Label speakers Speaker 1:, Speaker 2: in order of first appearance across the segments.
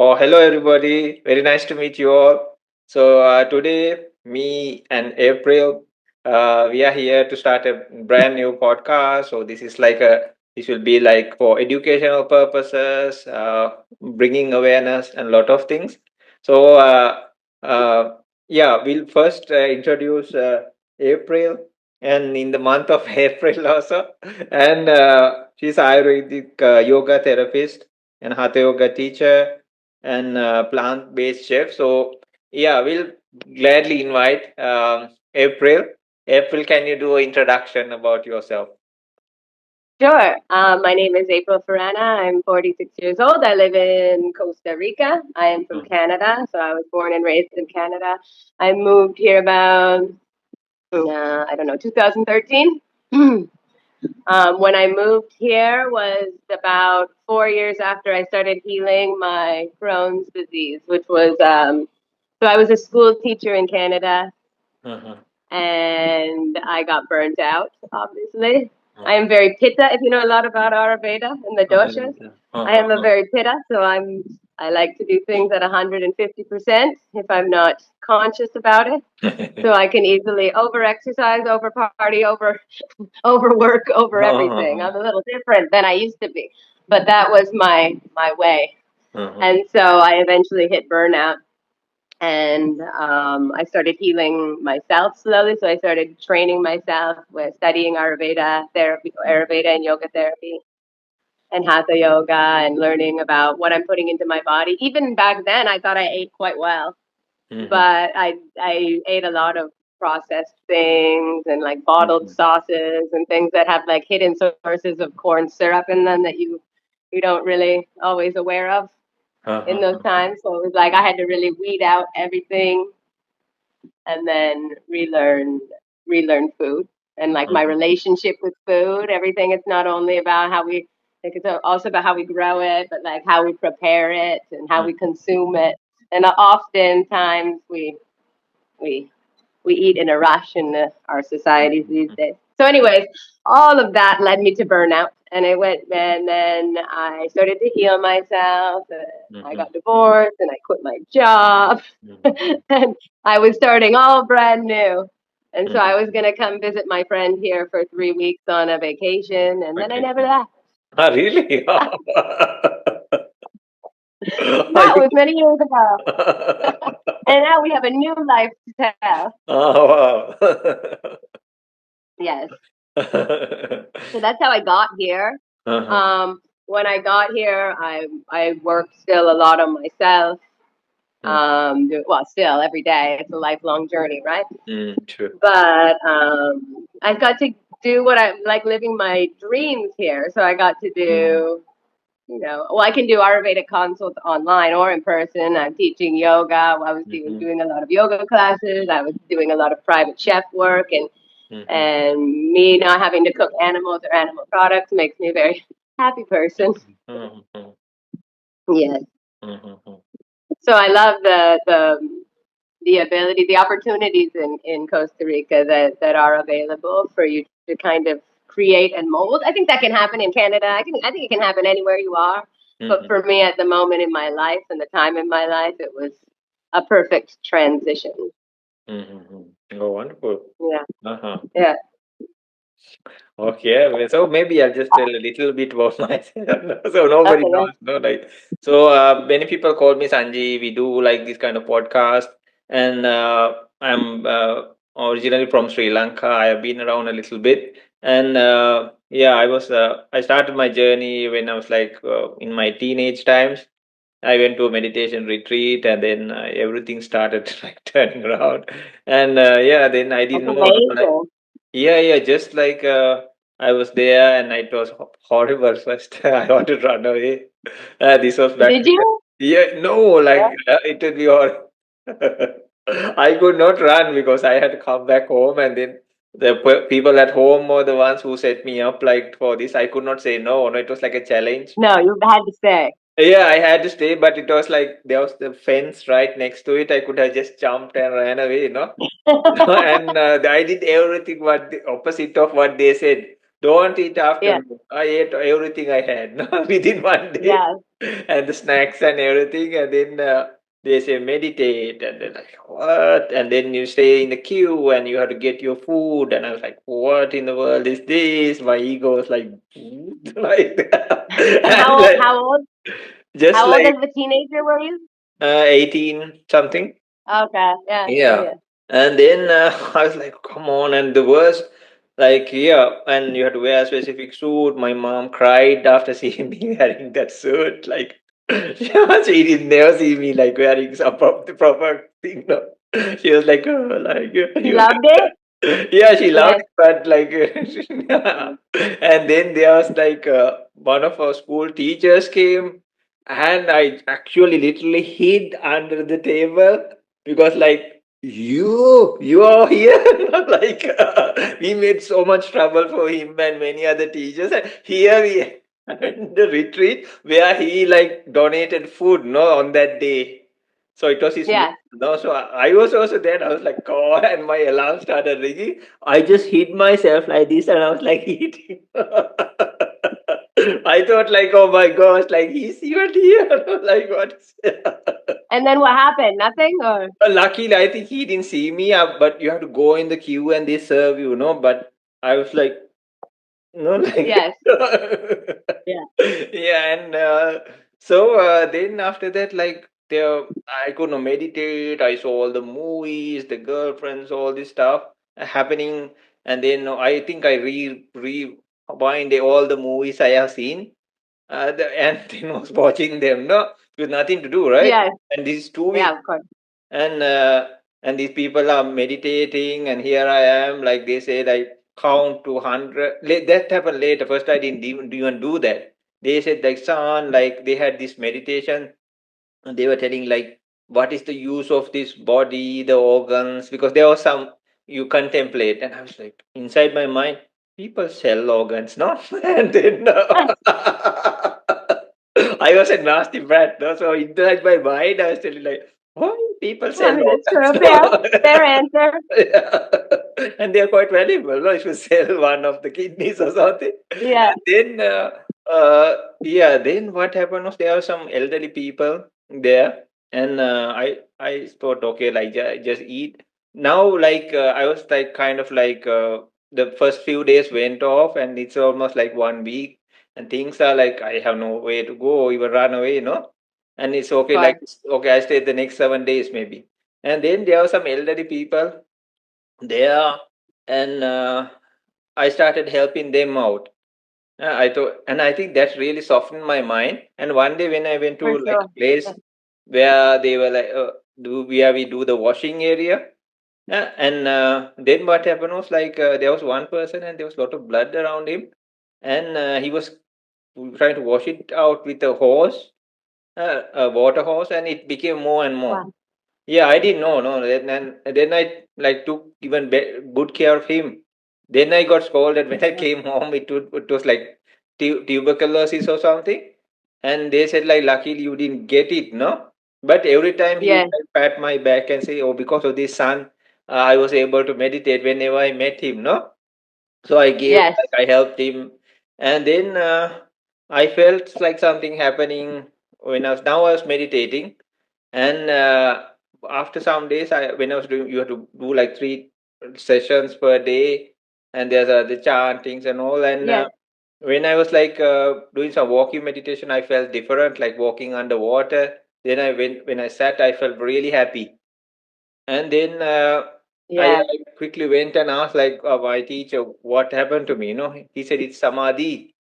Speaker 1: Oh, hello everybody. Very nice to meet you all. Today, me and April, we are here to start a brand new podcast. This will be like for educational purposes, bringing awareness and a lot of things. So, uh, uh, yeah, we'll first introduce April, and in the month of April also, and she's Ayurvedic yoga therapist and Hatha yoga teacher and plant-based chef. So yeah, we'll gladly invite April. April, can you do an introduction about yourself?
Speaker 2: Sure. My name is April Farana. I'm 46 years old. I live in Costa Rica. I am from
Speaker 1: Mhm.
Speaker 2: Canada, so I was born and raised in Canada. I moved here about, I don't know, 2013. When I moved here was about 4 years after I started healing my Crohn's disease, which was, so I was a school teacher in Canada
Speaker 1: Mhm.
Speaker 2: and I got burnt out, obviously. I
Speaker 1: Mhm.
Speaker 2: am very pitta, if you know a lot about Ayurveda and the doshas. I am a very pitta, so I like to do things at 150% if I'm not conscious about it. So I can easily over exercise, over party, overwork, over everything. I'm a little different than I used to be. But that was my way. And so I eventually hit burnout and I started healing myself slowly. So I started training myself with studying Ayurveda therapy, Ayurveda and yoga therapy, and Hatha yoga, and learning about what I'm putting into my body. Even back then, I thought I ate quite well,
Speaker 1: Mhm.
Speaker 2: but I ate a lot of processed things and like bottled
Speaker 1: Mhm.
Speaker 2: sauces and things that have like hidden sources of corn syrup in them that you don't really always aware of in those times. So it was like I had to really weed out everything and then relearn food and like my relationship with food. Everything. It's not only about how we like it's also about how we grow it, but like how we prepare it and how we consume it. And oftentimes we we eat in a rush in our societies these days. So, anyways, all of that led me to burnout, and I went, and then I started to heal myself. I
Speaker 1: Mhm.
Speaker 2: got divorced, and I quit my job,
Speaker 1: Mhm.
Speaker 2: and I was starting all brand new. And so
Speaker 1: Mhm.
Speaker 2: I was gonna come visit my friend here for 3 weeks on a vacation, and then I
Speaker 1: Okay.
Speaker 2: never left.
Speaker 1: Ah, really? Are
Speaker 2: That
Speaker 1: you?
Speaker 2: was many years ago, and now we have a new life to tell.
Speaker 1: Oh, wow.
Speaker 2: Yes. So that's how I got here.
Speaker 1: Uh-huh.
Speaker 2: When I got here, I worked still a lot on myself. Well, still every day. It's a lifelong journey, right?
Speaker 1: True.
Speaker 2: But I got to do what I like living my dreams here. So I got to
Speaker 1: Mm.
Speaker 2: do, well, I can do Ayurvedic consults online or in person. I'm teaching yoga. I was
Speaker 1: Mhm.
Speaker 2: doing a lot of yoga classes. I was doing a lot of private chef work,
Speaker 1: Mhm.
Speaker 2: and me not having to cook animals or animal products makes me a very happy person.
Speaker 1: Mhm. Mhm.
Speaker 2: Yes.
Speaker 1: Mhm.
Speaker 2: So I love the ability, the opportunities in Costa Rica that are available for you to kind of create and mold. I think that can happen in Canada. I think it can happen anywhere you are. But
Speaker 1: Mhm.
Speaker 2: for me at the moment in my life and the time in my life, it was a perfect transition.
Speaker 1: Mhm. Oh, wonderful.
Speaker 2: Yeah.
Speaker 1: Uh-huh.
Speaker 2: Yeah.
Speaker 1: Okay, well, so maybe I'll just tell a little bit about myself. So nobody
Speaker 2: Okay. Yeah.
Speaker 1: knows, no, like so. Many people call me Sanji. We do like this kind of podcast, and I'm originally from Sri Lanka. I have been around a little bit, and yeah, I started my journey when I was like in my teenage times. I went to a meditation retreat, and then everything started like turning around, and yeah, then I
Speaker 2: That's
Speaker 1: didn't know.
Speaker 2: amazing.
Speaker 1: Yeah, yeah, just like I was there and it was horrible first. I wanted to run away. This was back.
Speaker 2: Did you?
Speaker 1: Yeah, no, like it would be horrible. I could not run because I had to come back home, and then the people at home were the ones who set me up like for this. I could not say no. No, it was like a challenge.
Speaker 2: No, you had to stay.
Speaker 1: Yeah, I had to stay, but it was like there was the fence right next to it. I could have just jumped and ran away, you know. And I did everything what the opposite of what they said. don't eat
Speaker 2: Yeah.
Speaker 1: afternoon. I ate everything I had no, within one day,
Speaker 2: Yeah.
Speaker 1: and the snacks and everything, and then they say meditate, and then like what? And then you stay in the queue, and you have to get your food, and I was like, what in the world is this? My ego was like, like that.
Speaker 2: And
Speaker 1: And like just
Speaker 2: how old
Speaker 1: like
Speaker 2: as a teenager were you?
Speaker 1: 18 something.
Speaker 2: Okay. Yeah. Yeah.
Speaker 1: Yeah.
Speaker 2: Yeah.
Speaker 1: And then I was like, come on. And the worst, like, yeah, and you had to wear a specific suit. My mom cried after seeing me wearing that suit. Like, she did never see me like wearing some proper thing. No. She was like, oh, like,
Speaker 2: She
Speaker 1: you.
Speaker 2: loved it.
Speaker 1: Yeah, she loved
Speaker 2: Yes.
Speaker 1: it, but like, and then there was like one of our school teachers came, and I actually literally hid under the table because like you are here. Like we made so much trouble for him and many other teachers, and here we in the retreat where he like donated food no on that day. So it was his
Speaker 2: Yes.
Speaker 1: no, so I was also there. I was like, God, and my alarm started ringing. I just hid myself like this, and I was like eating. I thought like, oh my gosh, like he's even here. Like what?
Speaker 2: And then what happened? Nothing, or
Speaker 1: Luckily, I think he didn't see me. But you have to go in the queue and they serve you, no. But I was like, no, like
Speaker 2: yes. Yeah.
Speaker 1: yeah, and so then after that, like there, I could not meditate. I saw all the movies, the girlfriends, all this stuff happening, and then I think I rewind all the movies I have seen, and then was watching them, no, with nothing to do, right?
Speaker 2: Yes.
Speaker 1: And this is 2 weeks,
Speaker 2: Yeah. Of course.
Speaker 1: and these people are meditating, and here I am, like they say, like count to 100. That happened later. First, I didn't even do that. They said like, son, like they had this meditation, and they were telling like, what is the use of this body, the organs, because there was some you contemplate, and I was like, inside my mind, people sell organs, no? And then I was a nasty brat, no? So inside my mind, I was telling like, why people
Speaker 2: I
Speaker 1: sell
Speaker 2: mean, it's
Speaker 1: organs?
Speaker 2: true. Fair answer.
Speaker 1: Yeah. And they are quite valuable, no? If you sell one of the kidneys or something.
Speaker 2: Yeah.
Speaker 1: And then, yeah, then what happened was there were some elderly people there, and I thought, okay, like just eat. Now, like I was like kind of like the first few days went off, and it's almost like 1 week, and things are like I have no way to go, even run away, and it's
Speaker 2: Of
Speaker 1: okay, like
Speaker 2: course.
Speaker 1: okay, I stayed the next 7 days maybe, and then there were some elderly people there, and I started helping them out. I thought, and I think that really softened my mind. And one day when I went
Speaker 2: For
Speaker 1: to like
Speaker 2: sure.
Speaker 1: a place
Speaker 2: Yeah.
Speaker 1: where they were like, where we do the washing area, and then what happened was like there was one person and there was a lot of blood around him, and he was trying to wash it out with a hose, a water hose, and it became more and more.
Speaker 2: Wow.
Speaker 1: Yeah, I didn't know. No, then I like took even good care of him. Then I got scolded when I
Speaker 2: Yeah.
Speaker 1: came home. It was like tuberculosis or something, and they said like, luckily you didn't get it, no. But every time he would
Speaker 2: Yes.
Speaker 1: like, pat my back and say, oh, because of this son, I was able to meditate whenever I met him, no. So I gave,
Speaker 2: Yes.
Speaker 1: like, I helped him, and then I felt like something happening when I was meditating, and after some days, when I was doing, you have to do like 3 sessions per day, and there's the chantings and all. And
Speaker 2: Yes.
Speaker 1: when I was like doing some walking meditation, I felt different, like walking underwater. Then when I sat, I felt really happy. And then
Speaker 2: Yes.
Speaker 1: I quickly went and asked like my teacher what happened to me. He said it's samadhi,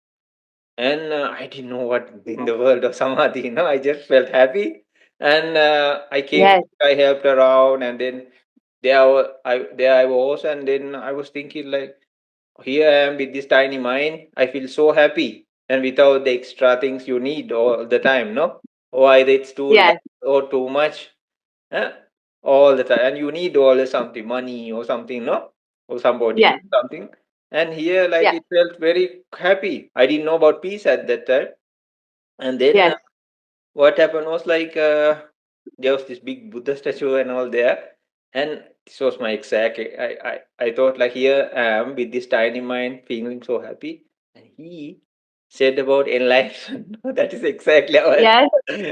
Speaker 1: and I didn't know what in the world of samadhi. I just felt happy, and I came.
Speaker 2: Yes.
Speaker 1: I helped around, and then there I was, and then I was thinking like, here I am with this tiny mind. I feel so happy, and without the extra things you need all the time. No, or either it's too
Speaker 2: Yes.
Speaker 1: less or too much, eh? All the time, and you need always something, money or something, no, or somebody
Speaker 2: Yes.
Speaker 1: or something. And here, like,
Speaker 2: Yes.
Speaker 1: it felt very happy. I didn't know about peace at that time. And then
Speaker 2: Yes.
Speaker 1: what happened was like there was this big Buddha statue and all there. And this was my exact. I thought like here I am with this tiny mind, feeling so happy, and he said about enlightenment. That is exactly how I.
Speaker 2: Yes,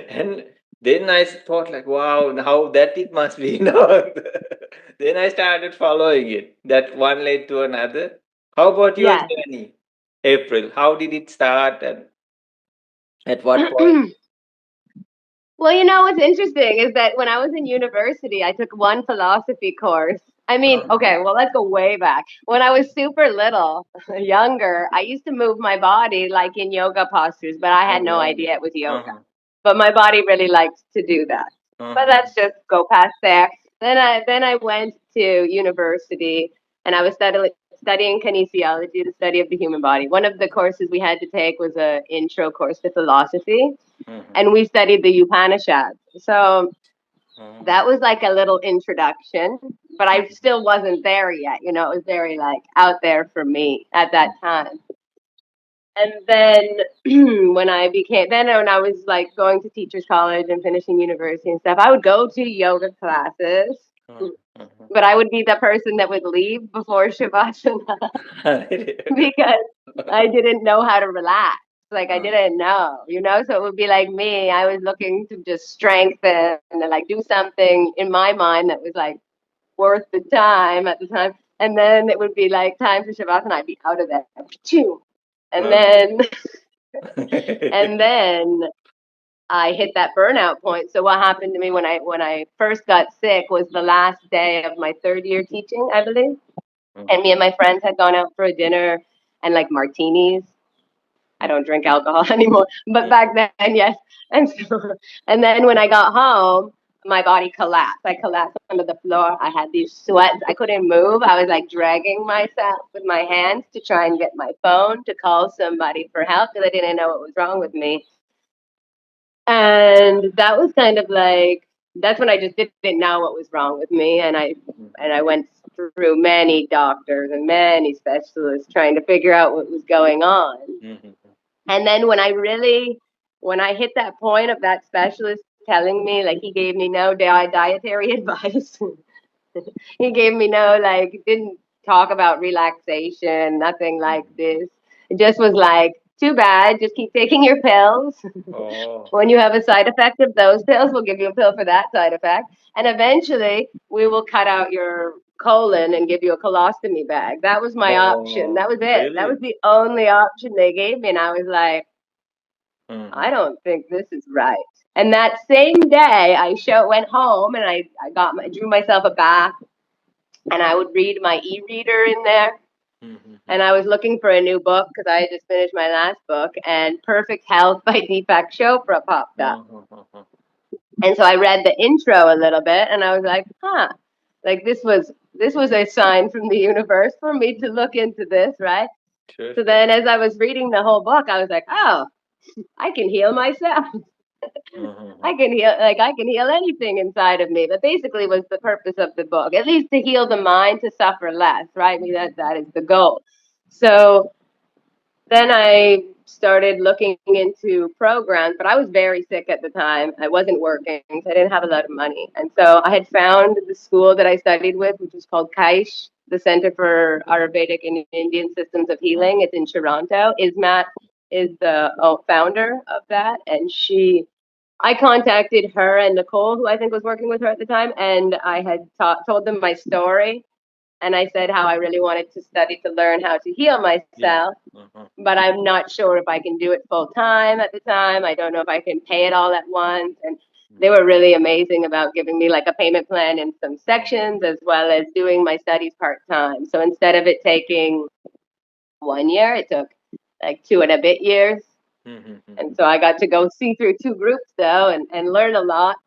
Speaker 1: And then I thought like, wow, how that it must be. No. Then I started following it. That one led to another. How about your
Speaker 2: yes.
Speaker 1: journey, April? How did it start, and at what point?
Speaker 2: Well, you know what's interesting is that when I was in university, I took one philosophy course. I mean, okay, well, let's go way back. When I was super little, younger, I used to move my body like in yoga postures, but I
Speaker 1: Oh
Speaker 2: had no
Speaker 1: wow.
Speaker 2: idea it was yoga.
Speaker 1: Uh-huh.
Speaker 2: But my body really likes to do that. But
Speaker 1: Uh-huh.
Speaker 2: let's just go past there. Then I went to university and I was studying kinesiology, the study of the human body. One of the courses we had to take was a intro course to philosophy,
Speaker 1: Uh-huh.
Speaker 2: and we studied the Upanishads. So
Speaker 1: Uh-huh.
Speaker 2: that was like a little introduction, but I still wasn't there yet. You know, it was very like out there for me at that time. And then when I was like going to teachers college and finishing university and stuff, I would go to yoga classes,
Speaker 1: Uh-huh. Uh-huh.
Speaker 2: but I would be the person that would leave before Shavasana because I didn't know how to relax. Like I didn't know, you know. So it would be like me. I was looking to just strengthen and like do something in my mind that was like worth the time at the time. And then it would be like time for Shavasana. I'd be out of there. Phew. And
Speaker 1: Uh-huh.
Speaker 2: then and then I hit that burnout point. So what happened to me when I first got sick was the last day of my third year teaching, I believe. And me and my friends had gone out for a dinner and like martinis. I don't drink alcohol anymore, but back then, yes. And so, and then when I got home, my body collapsed. I collapsed onto the floor. I had these sweats. I couldn't move. I was like dragging myself with my hands to try and get my phone to call somebody for help because I didn't know what was wrong with me. And that was kind of like that's when I just didn't know what was wrong with me, and I went through many doctors and many specialists trying to figure out what was going on. And then when I hit that point of that specialist telling me, like, he gave me no dietary advice. He gave me no, like, didn't talk about relaxation, nothing like this. It just was like, too bad, just keep taking your pills.
Speaker 1: Oh.
Speaker 2: When you have a side effect of those pills, we'll give you a pill for that side effect. And eventually, we will cut out your colon and give you a colostomy bag. That was my option. That
Speaker 1: Oh,
Speaker 2: was it. That
Speaker 1: really?
Speaker 2: was the only option they gave me. And I was like,
Speaker 1: Mm-hmm.
Speaker 2: I don't think this is right. And that same day, went home and I drew myself a bath and I would read my e-reader in there.
Speaker 1: Mm-hmm.
Speaker 2: And I was looking for a new book because I had just finished my last book, and Perfect Health by Deepak Chopra popped up.
Speaker 1: Uh-huh.
Speaker 2: And so I read the intro a little bit, and I was like, huh, like this was a sign from the universe for me to look into this, right?
Speaker 1: Sure,
Speaker 2: So
Speaker 1: sure.
Speaker 2: then, as I was reading the whole book, I was like, oh, I can heal myself.
Speaker 1: Mm-hmm.
Speaker 2: I can heal anything inside of me. That basically was the purpose of the book, at least to heal the mind, to suffer less, right? I mean, that is the goal. So then I started looking into programs, but I was very sick at the time. I wasn't working, so I didn't have a lot of money. And so I had found the school that I studied with, which was called Kaish, the Center for Ayurvedic and Indian Systems of Healing. It's in Toronto. Ismat is the founder of that, and I contacted her and Nicole, who I think was working with her at the time, and I had told them my story. And I said how I really wanted to study to learn how to heal
Speaker 1: Yeah.
Speaker 2: myself,
Speaker 1: Uh-huh.
Speaker 2: but I'm not sure if I can do it full time at the time. I don't know if I can pay it all at once. And they were really amazing about giving me like a payment plan in some sections as well as doing my studies part time. So instead of it taking 1 year, it took like 2 and a bit years.
Speaker 1: Mm-hmm.
Speaker 2: And so I got to go see through two groups though and learn a lot.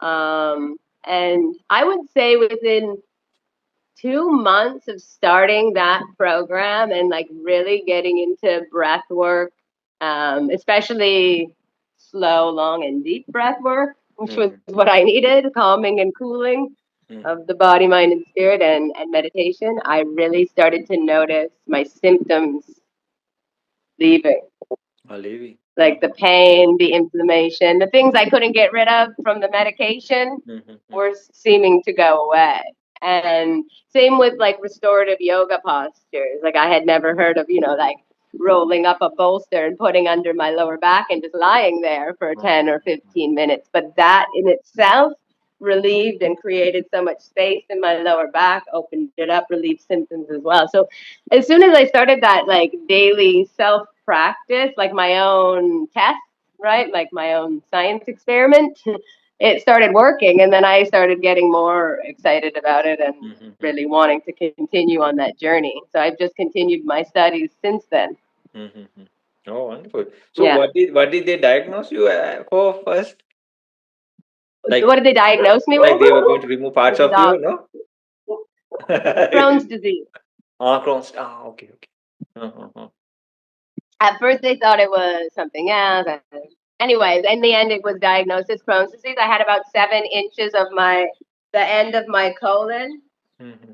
Speaker 2: And I would say within 2 months of starting that program and like really getting into breath work, especially slow, long, and deep breath work, which was what I needed, calming and cooling of the body, mind, and spirit, and meditation, I really started to notice my symptoms leaving.
Speaker 1: Leaving.
Speaker 2: like the pain, the inflammation, the things I couldn't get rid of from the medication were seeming to go away. And same with like restorative yoga postures. Like I had never heard of, like rolling up a bolster and putting under my lower back and just lying there for 10 or 15 minutes. But that in itself relieved and created so much space in my lower back, opened it up, relieved symptoms as well. So as soon as I started that like daily self practice, like my own test, right? Like my own science experiment, it started working. And then I started getting more excited about it and really wanting to continue on that journey. So I've just continued my studies since then.
Speaker 1: Oh, wonderful. So yeah. What did they diagnose you for first?
Speaker 2: Like, what did they diagnose me with?
Speaker 1: Like they were going to remove parts of you, no?
Speaker 2: Crohn's disease.
Speaker 1: Crohn's. Okay.
Speaker 2: At first, they thought it was something else. Anyways, in the end, it was diagnosed as Crohn's disease. I had about 7 inches of the end of my colon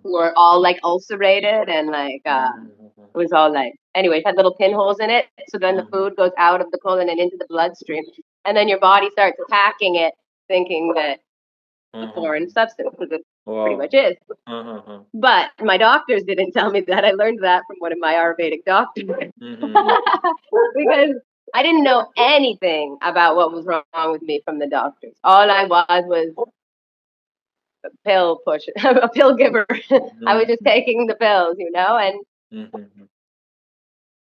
Speaker 2: were all like ulcerated and like it was all like, anyways, had little pinholes in it. So then the food goes out of the colon and into the bloodstream, and then your body starts attacking it, thinking that a foreign substance, because it pretty much is. But my doctors didn't tell me that. I learned that from one of my Ayurvedic doctors because I didn't know anything about what was wrong with me from the doctors. All I was a pill pusher, a pill giver. I was just taking the pills, and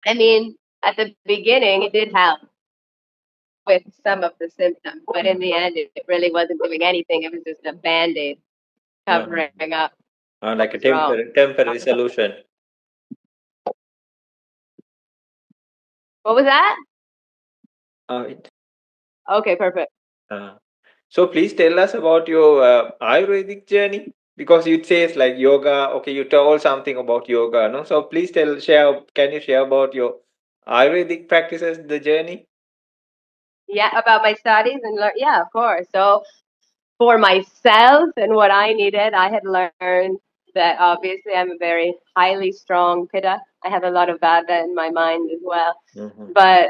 Speaker 2: I mean, at the beginning, it did help with some of the symptoms, but in the end, it really wasn't doing anything. It was just a Band-Aid covering up.
Speaker 1: Like a temporary solution.
Speaker 2: What was that? Okay, perfect.
Speaker 1: So please tell us about your Ayurvedic journey, because it says like yoga. Okay, you told something about yoga, no? So please can you share about your Ayurvedic practices, the journey?
Speaker 2: Yeah, about my studies and yeah, of course. So for myself and what I needed, I had learned that obviously I'm a very highly strong pitta. I have a lot of vata in my mind as well. But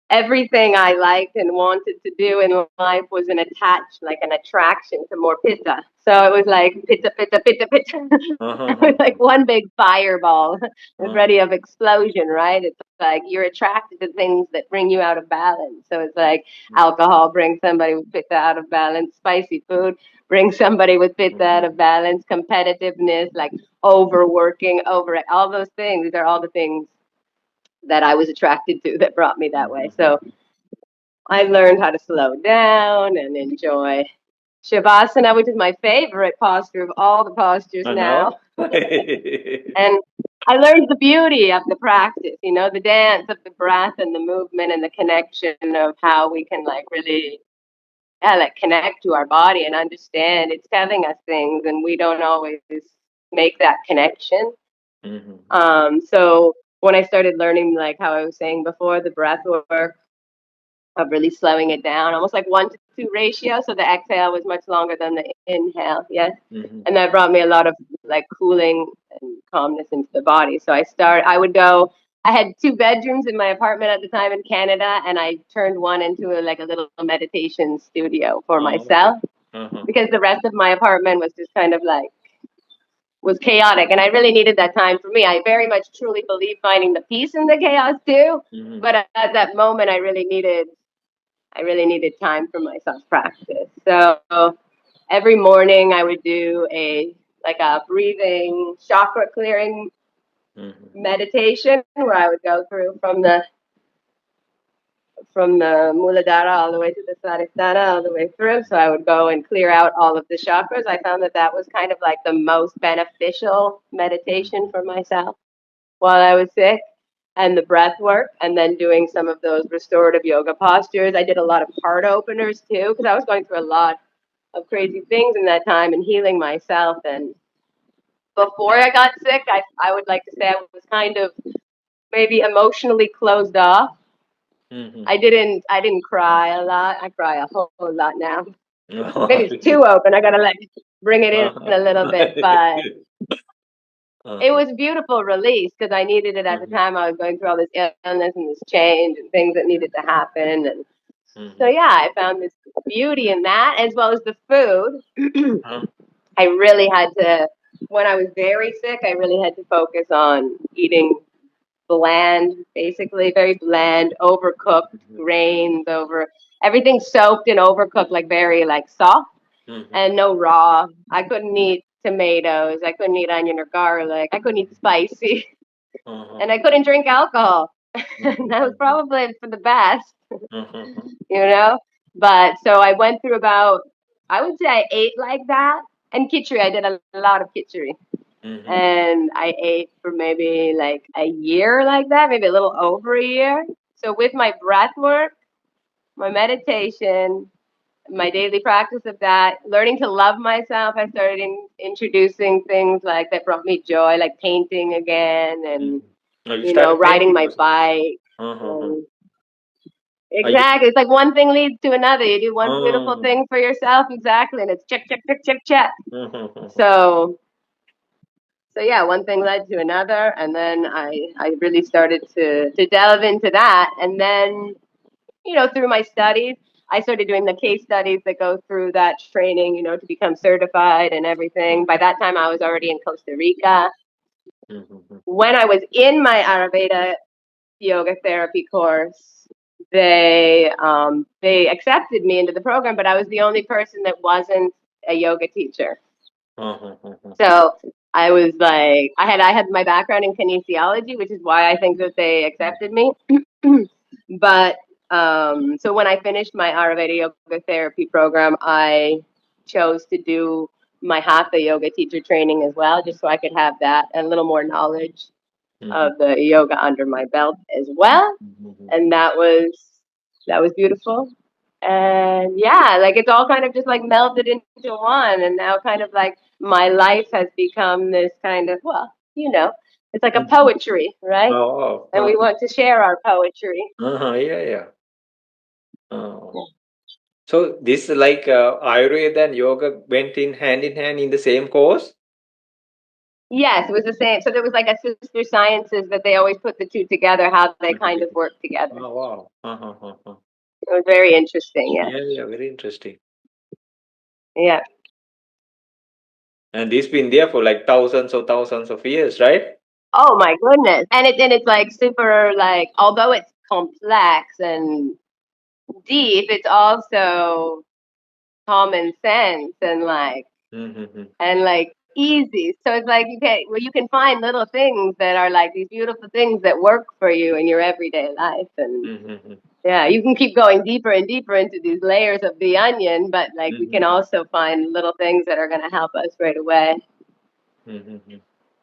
Speaker 2: everything I liked and wanted to do in life was an attraction to more pitta. So it was like pitta, pitta, pitta, pitta. It was like one big fireball ready of explosion, right? It's like you're attracted to things that bring you out of balance. So it's like alcohol brings somebody with pitta out of balance, spicy food brings somebody with pitta out of balance, competitiveness, like overworking, all those things. These are all the things that I was attracted to that brought me that way. So I learned how to slow down and enjoy Shavasana, which is my favorite posture of all the postures now. And I learned the beauty of the practice, the dance of the breath and the movement and the connection of how we can really connect to our body and understand it's telling us things and we don't always make that connection. So when I started learning, like how I was saying before, the breath work of really slowing it down, almost like 1-to-2 ratio. So the exhale was much longer than the inhale. Yes. And that brought me a lot of like cooling and calmness into the body. So I had 2 bedrooms in my apartment at the time in Canada, and I turned one into a little meditation studio for myself because the rest of my apartment was just kind of was chaotic, and I really needed that time for me. I very much truly believe finding the peace in the chaos too. But at that moment, I really needed time for my self practice. So every morning I would do a breathing chakra clearing meditation where I would go through from the Muladhara all the way to the Svadhisthana, all the way through. So I would go and clear out all of the chakras. I found that was kind of like the most beneficial meditation for myself while I was sick, and the breath work, and then doing some of those restorative yoga postures. I did a lot of heart openers too, because I was going through a lot of crazy things in that time and healing myself. And before I got sick, I would like to say I was kind of maybe emotionally closed off. I didn't cry a lot. I cry a whole lot now. Maybe it's too open. I gotta bring it in a little bit, but it was a beautiful release because I needed it at the time. I was going through all this illness and this change and things that needed to happen. And so, yeah, I found this beauty in that as well as the food. I really had to, when I was very sick, I really had to focus on eating bland, basically very bland, overcooked grains, over everything soaked and overcooked, like very like soft and no raw. I couldn't eat tomatoes. I couldn't eat onion or garlic. I couldn't eat spicy, and I couldn't drink alcohol. That was probably for the best, you know. But so I went through about, I would say I ate like that, and khichdi. I did a lot of khichdi. And I ate for maybe like a year like that, maybe a little over a year. So with my breath work, my meditation, my daily practice of that, learning to love myself, I started introducing things like that brought me joy, like painting again and, riding my bike. Exactly. It's like one thing leads to another. You do one beautiful thing for yourself, exactly, and it's check, check, check, check, check. So yeah, one thing led to another, and then I really started to delve into that, and then through my studies, I started doing the case studies that go through that training, to become certified and everything. By that time, I was already in Costa Rica. When I was in my Ayurveda yoga therapy course, they accepted me into the program, but I was the only person that wasn't a yoga teacher. So I was like, I had my background in kinesiology, which is why I think that they accepted me. But so when I finished my Ayurveda yoga therapy program, I chose to do my Hatha yoga teacher training as well, just so I could have that and a little more knowledge of the yoga under my belt as well. And that was beautiful. And yeah, like it's all kind of just like melded into one. And now kind of like my life has become this kind of, well, it's like a poetry, right? And we want to share our poetry.
Speaker 1: Yeah, yeah. So this like Ayurveda and yoga went in hand in the same course?
Speaker 2: Yes, it was the same. So there was like a sister sciences that they always put the two together, how they kind of work together.
Speaker 1: Oh, wow.
Speaker 2: It was very interesting. Yeah.
Speaker 1: Yeah, very interesting.
Speaker 2: Yeah.
Speaker 1: And this been there for like thousands of years, right?
Speaker 2: Oh my goodness. And it's like super like, although it's complex and deep, it's also common sense and like easy. So it's like you can find little things that are like these beautiful things that work for you in your everyday life. And yeah, you can keep going deeper and deeper into these layers of the onion, but like we can also find little things that are going to help us right away.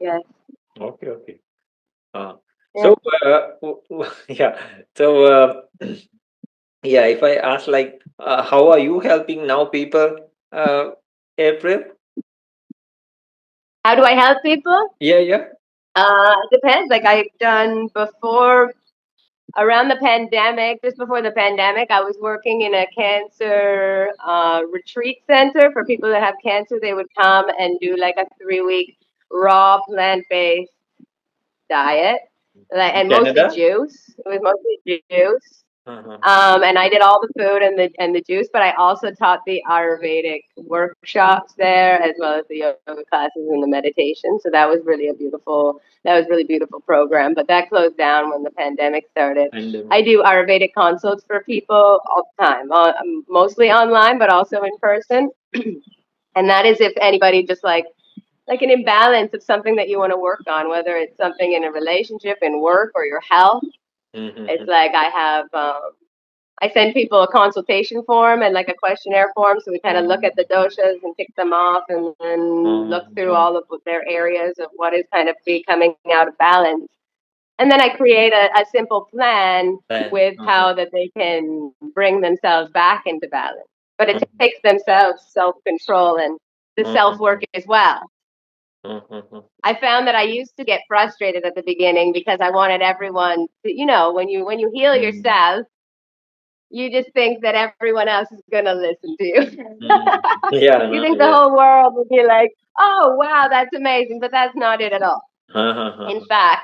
Speaker 2: Yes.
Speaker 1: Okay. So yeah. So yeah, if I ask like, how are you helping now people, April?
Speaker 2: How do I help people?
Speaker 1: Yeah.
Speaker 2: It depends. Like I've done before, around the pandemic, just before the pandemic, I was working in a cancer retreat center for people that have cancer. They would come and do like a 3-week raw plant-based diet, and mostly juice. It was mostly juice. And I did all the food and the juice, but I also taught the Ayurvedic workshops there as well as the yoga classes and the meditation. So that was really beautiful program. But that closed down when the pandemic started. I do Ayurvedic consults for people all the time, mostly online, but also in person. And that is if anybody just like an imbalance of something that you want to work on, whether it's something in a relationship, in work, or your health. It's like I send people a consultation form and like a questionnaire form, so we kind of look at the doshas and tick them off, and then look through all of their areas of what is kind of becoming out of balance. And then I create a simple plan with how that they can bring themselves back into balance. But it takes themselves self-control and the self-work as well. I found that I used to get frustrated at the beginning because I wanted everyone to, when you heal yourself, you just think that everyone else is gonna listen to you.
Speaker 1: Yeah,
Speaker 2: You
Speaker 1: no,
Speaker 2: think the
Speaker 1: yeah.
Speaker 2: whole world will be like, "Oh, wow, that's amazing," but that's not it at all. In fact,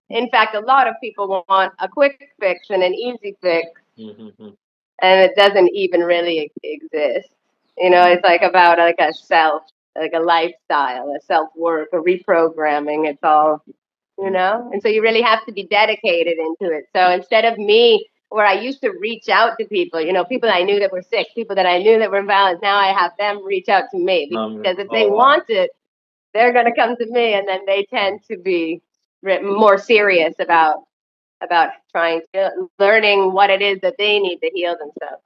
Speaker 2: in fact, a lot of people want a quick fix and an easy fix, and it doesn't even really exist. It's like about like a self, like a lifestyle, a self work, a reprogramming. It's all, and so you really have to be dedicated into it. So instead of me, where I used to reach out to people, people that I knew that were sick, people that I knew that were invalid, now I have them reach out to me because if they want it, they're going to come to me, and then they tend to be more serious about trying to learning what it is that they need to heal themselves.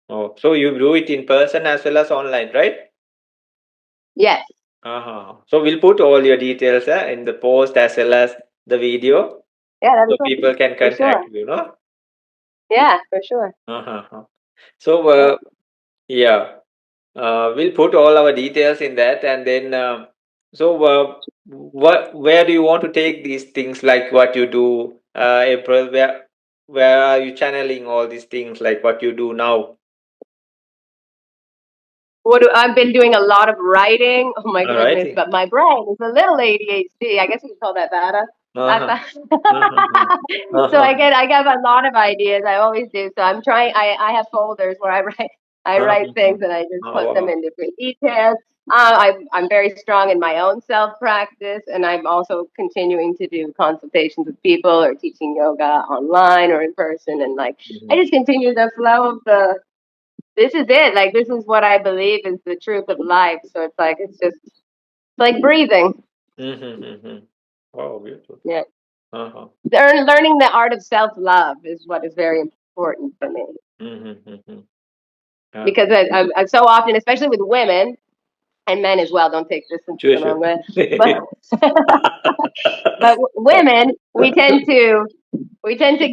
Speaker 1: Oh, so you do it in person as well as online, right?
Speaker 2: Yes.
Speaker 1: So we'll put all your details in the post as well as the video,
Speaker 2: Yeah, that'd
Speaker 1: so
Speaker 2: be cool.
Speaker 1: people can
Speaker 2: For sure.
Speaker 1: contact you, no?
Speaker 2: Yeah, for sure.
Speaker 1: So yeah, we'll put all our details in that, and then where do you want to take these things, like what you do, April? Where are you channeling all these things, like what you do now?
Speaker 2: I've been doing a lot of writing. Oh my goodness!
Speaker 1: Writing.
Speaker 2: But my brain is a little ADHD. I guess you could call that bad. So I get a lot of ideas. I always do. So I'm trying. I have folders where I write things and I just
Speaker 1: Oh,
Speaker 2: put them
Speaker 1: wow.
Speaker 2: in different details. I'm very strong in my own self practice, and I'm also continuing to do consultations with people or teaching yoga online or in person. And like I just continue the flow of the. This is it. Like this is what I believe is the truth of life. So it's like it's like breathing.
Speaker 1: Oh, beautiful.
Speaker 2: Yeah. Learning the art of self love is what is very important for me. Because I so often, especially with women and men as well, don't take this in the wrong way, but women, we tend to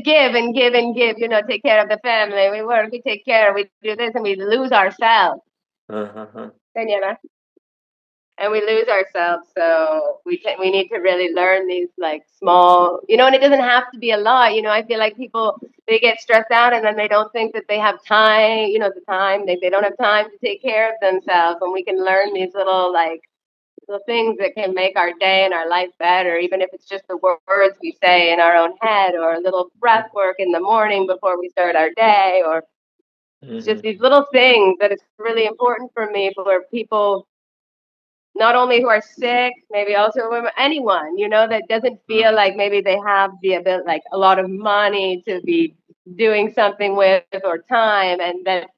Speaker 2: give and give and give. Take care of the family. We work. We take care. We do this, and we lose ourselves. And we lose ourselves. So we need to really learn these like small, and it doesn't have to be a lot. I feel like people, they get stressed out and then they don't think that they have time. The time they don't have time to take care of themselves. And we can learn these little things that can make our day and our life better, even if it's just the words we say in our own head, or a little breath work in the morning before we start our day, or it's just these little things that it's really important for me for people, not only who are sick, maybe also anyone, that doesn't feel like maybe they have the ability, like a lot of money to be doing something with, or time, and that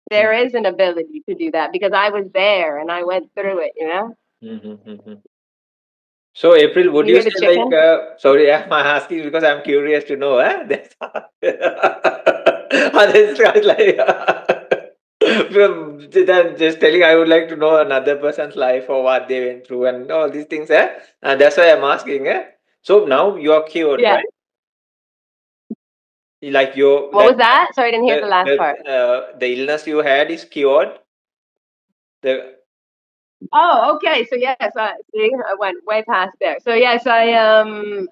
Speaker 2: there is an ability to do that because I was there and I went through it.
Speaker 1: So, April, would
Speaker 2: You
Speaker 1: you
Speaker 2: hear the
Speaker 1: say like,
Speaker 2: chicken?
Speaker 1: sorry, I'm asking because I'm curious to know, That's others like, then just telling, I would like to know another person's life or what they went through and all these things, And that's why I'm asking, So now you're cured,
Speaker 2: Yeah.
Speaker 1: right? Like your
Speaker 2: What was that? Sorry, I didn't hear the last part.
Speaker 1: the illness you had is cured. The
Speaker 2: Oh, okay. So yes, see, I went way past there. So yes, I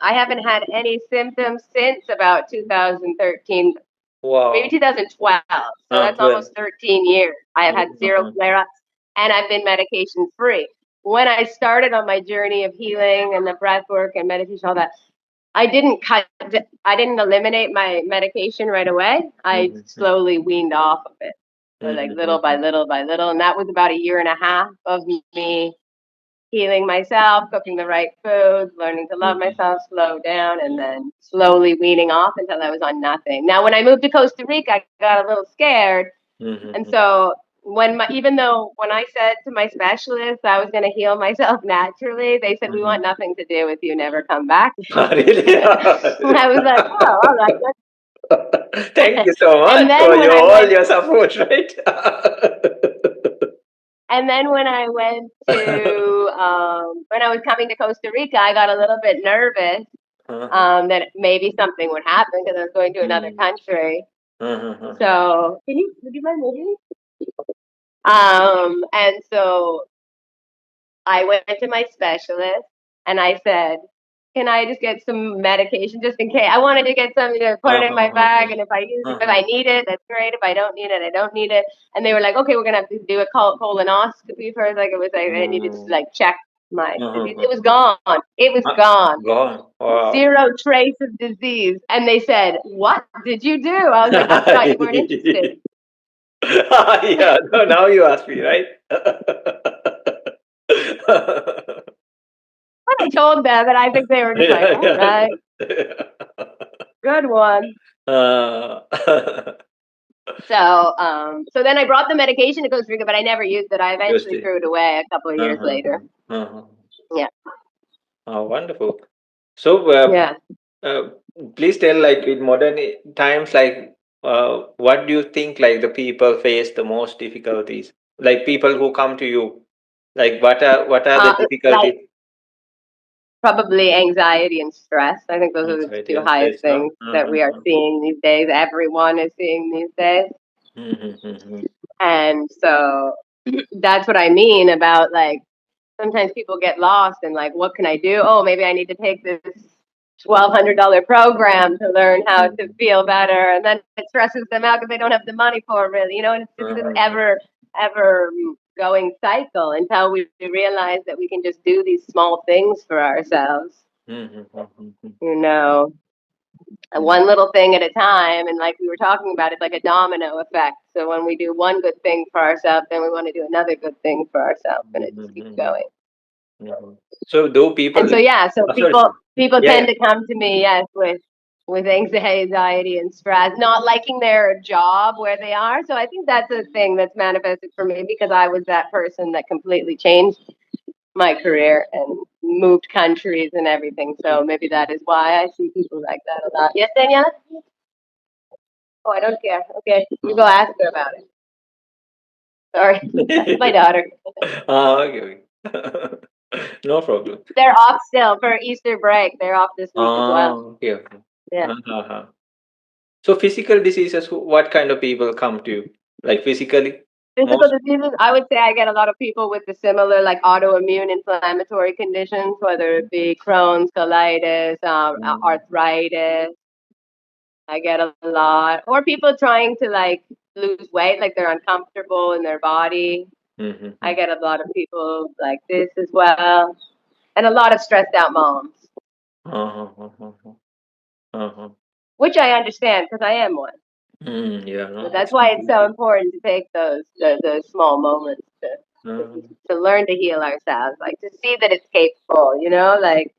Speaker 2: haven't had any symptoms since about 2013, maybe
Speaker 1: Wow.
Speaker 2: 2012. So that's almost 13 years. I have had zero flare-ups, and I've been medication free. When I started on my journey of healing and the breath work and meditation, all that, I didn't eliminate my medication right away. I slowly weaned off of it. So like little by little by little. And that was about a year and a half of me healing myself, cooking the right foods, learning to love myself, slow down, and then slowly weaning off until I was on nothing. Now, when I moved to Costa Rica, I got a little scared. And so even though when I said to my specialist I was going to heal myself naturally, they said, we want nothing to do with you, never come back.
Speaker 1: Really?
Speaker 2: I was like, oh, all right.
Speaker 1: Thank you so much
Speaker 2: And then
Speaker 1: for
Speaker 2: when I
Speaker 1: all
Speaker 2: went,
Speaker 1: your support, right?
Speaker 2: and then when I went to, when I was coming to Costa Rica, I got a little bit nervous that maybe something would happen because I was going to another country. So, would you mind moving? And so I went to my specialist and I said, can I just get some medication just in case? I wanted to get something to put it in my bag, and if I need it, that's great. If I don't need it, I don't need it. And they were like, okay, we're gonna have to do a colonoscopy first. Like it was like I needed to like check my disease. It was gone. It was gone.
Speaker 1: Gone. Wow.
Speaker 2: Zero trace of disease. And they said, what did you do? I was like, I thought you weren't interested.
Speaker 1: Yeah, no, now you ask me, right?
Speaker 2: I told them, and I think they were just like, all right, good one. So then I brought the medication to Costa Rica, but I never used it. I eventually threw it away a couple of years later. Yeah.
Speaker 1: Oh, wonderful. So,
Speaker 2: Yeah.
Speaker 1: please tell, like in modern times, like what do you think, like the people face the most difficulties? Like people who come to you, like what are the
Speaker 2: Like
Speaker 1: difficulties?
Speaker 2: probably anxiety and stress. I think those are the
Speaker 1: Anxiety
Speaker 2: two
Speaker 1: and
Speaker 2: highest
Speaker 1: stress, no?
Speaker 2: things that we are seeing these days. Everyone is seeing these days. And so that's what I mean about like sometimes people get lost and like, what can I do? Oh, maybe I need to take this $1,200 program to learn how to feel better, and then it stresses them out because they don't have the money for it, really. And it's just this ever going cycle until we realize that we can just do these small things for ourselves. One little thing at a time, and like we were talking about, it's like a domino effect. So when we do one good thing for ourselves, then we want to do another good thing for ourselves, and it just keeps going.
Speaker 1: So do people?
Speaker 2: And so so people
Speaker 1: Yeah,
Speaker 2: tend to come to me, yes, with anxiety and stress, not liking their job where they are. So I think that's a thing that's manifested for me because I was that person that completely changed my career and moved countries and everything. So maybe that is why I see people like that a lot. Yes, Daniela? Oh, I don't care. Okay, you go ask her about it. Sorry, that's my daughter.
Speaker 1: Okay. No problem.
Speaker 2: They're off still for Easter break. They're off this week as well.
Speaker 1: Okay, okay.
Speaker 2: Yeah.
Speaker 1: So physical diseases, what kind of people come to you? Like physically?
Speaker 2: Physical
Speaker 1: Most?
Speaker 2: diseases, I would say I get a lot of people with the similar like autoimmune inflammatory conditions, whether it be Crohn's, colitis, arthritis. I get a lot. Or people trying to like lose weight, like they're uncomfortable in their body. I get a lot of people like this as well. And a lot of stressed out moms. Which I understand because I am one.
Speaker 1: Yeah,
Speaker 2: So
Speaker 1: no,
Speaker 2: that's
Speaker 1: it's
Speaker 2: why it's so
Speaker 1: completely.
Speaker 2: important to take those small moments to learn to heal ourselves, like to see that it's capable, like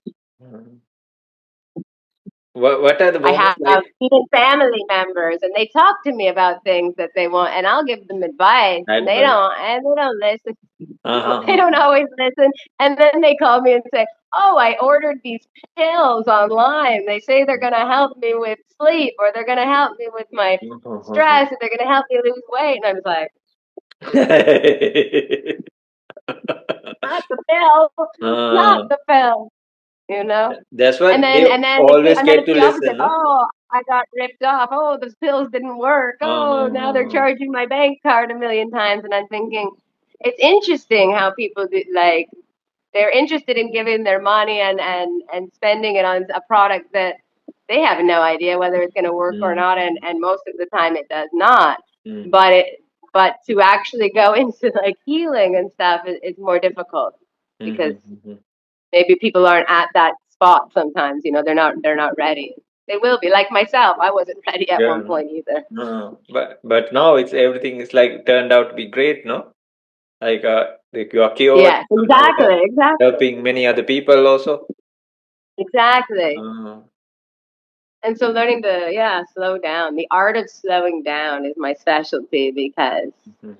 Speaker 1: What are the
Speaker 2: I
Speaker 1: moments
Speaker 2: have
Speaker 1: like?
Speaker 2: even family members and they talk to me about things that they want and I'll give them advice and they
Speaker 1: Advice.
Speaker 2: don't listen. They don't always listen. And then they call me and say, oh, I ordered these pills online. They say they're going to help me with sleep or they're going to help me with my stress or they're going to help me lose weight. And I was like, not the pill, not the pill,
Speaker 1: That's
Speaker 2: And
Speaker 1: what
Speaker 2: then
Speaker 1: they
Speaker 2: and then it's
Speaker 1: always
Speaker 2: and then
Speaker 1: get
Speaker 2: it's
Speaker 1: to
Speaker 2: the opposite.
Speaker 1: listen, no?
Speaker 2: Oh, I got ripped off. Oh, the pills didn't work. Oh, now they're charging my bank card a million times. And I'm thinking, it's interesting how people do, like they're interested in giving their money and spending it on a product that they have no idea whether it's going to work or not, and most of the time it does not. But to actually go into like healing and stuff is more difficult because maybe people aren't at that spot sometimes. They're not ready. They will be. Like myself, I wasn't ready at
Speaker 1: Yeah,
Speaker 2: one point either.
Speaker 1: no, but now it's everything is like turned out to be great, no? Like you are cured,
Speaker 2: Yes,
Speaker 1: now
Speaker 2: exactly,
Speaker 1: helping many other people also.
Speaker 2: exactly.
Speaker 1: Uh,
Speaker 2: And so learning to, slow down. The art of slowing down is my specialty because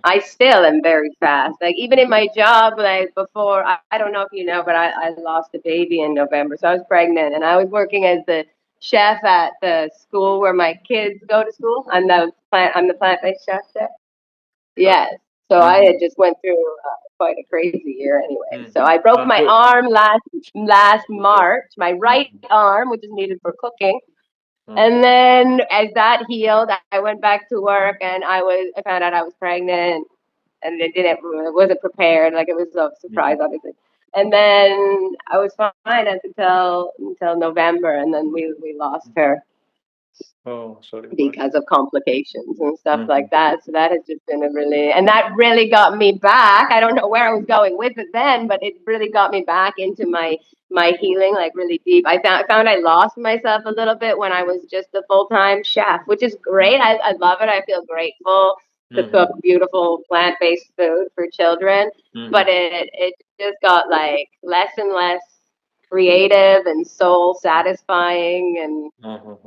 Speaker 2: I still am very fast. Like even in my job, like before, I don't know if you know, but I lost a baby in November. So I was pregnant and I was working as the chef at the school where my kids go to school. I'm the plant-based chef there. Yes. So I had just went through quite a crazy year anyway. So I broke my
Speaker 1: so,
Speaker 2: arm last March, my right arm, which is needed for cooking. And then as that healed, I went back to work and I found out I was pregnant and it wasn't prepared. Like it was a surprise, obviously. And then I was fine until November, and then we lost her.
Speaker 1: Oh, sorry.
Speaker 2: Because of complications and stuff like that. So that has just been and that really got me back. I don't know where I was going with it then, but it really got me back into my healing, like really deep. I found I lost myself a little bit when I was just a full-time chef, which is great. I love it. I feel grateful to cook beautiful plant-based food for children, but it just got like less and less creative and soul satisfying,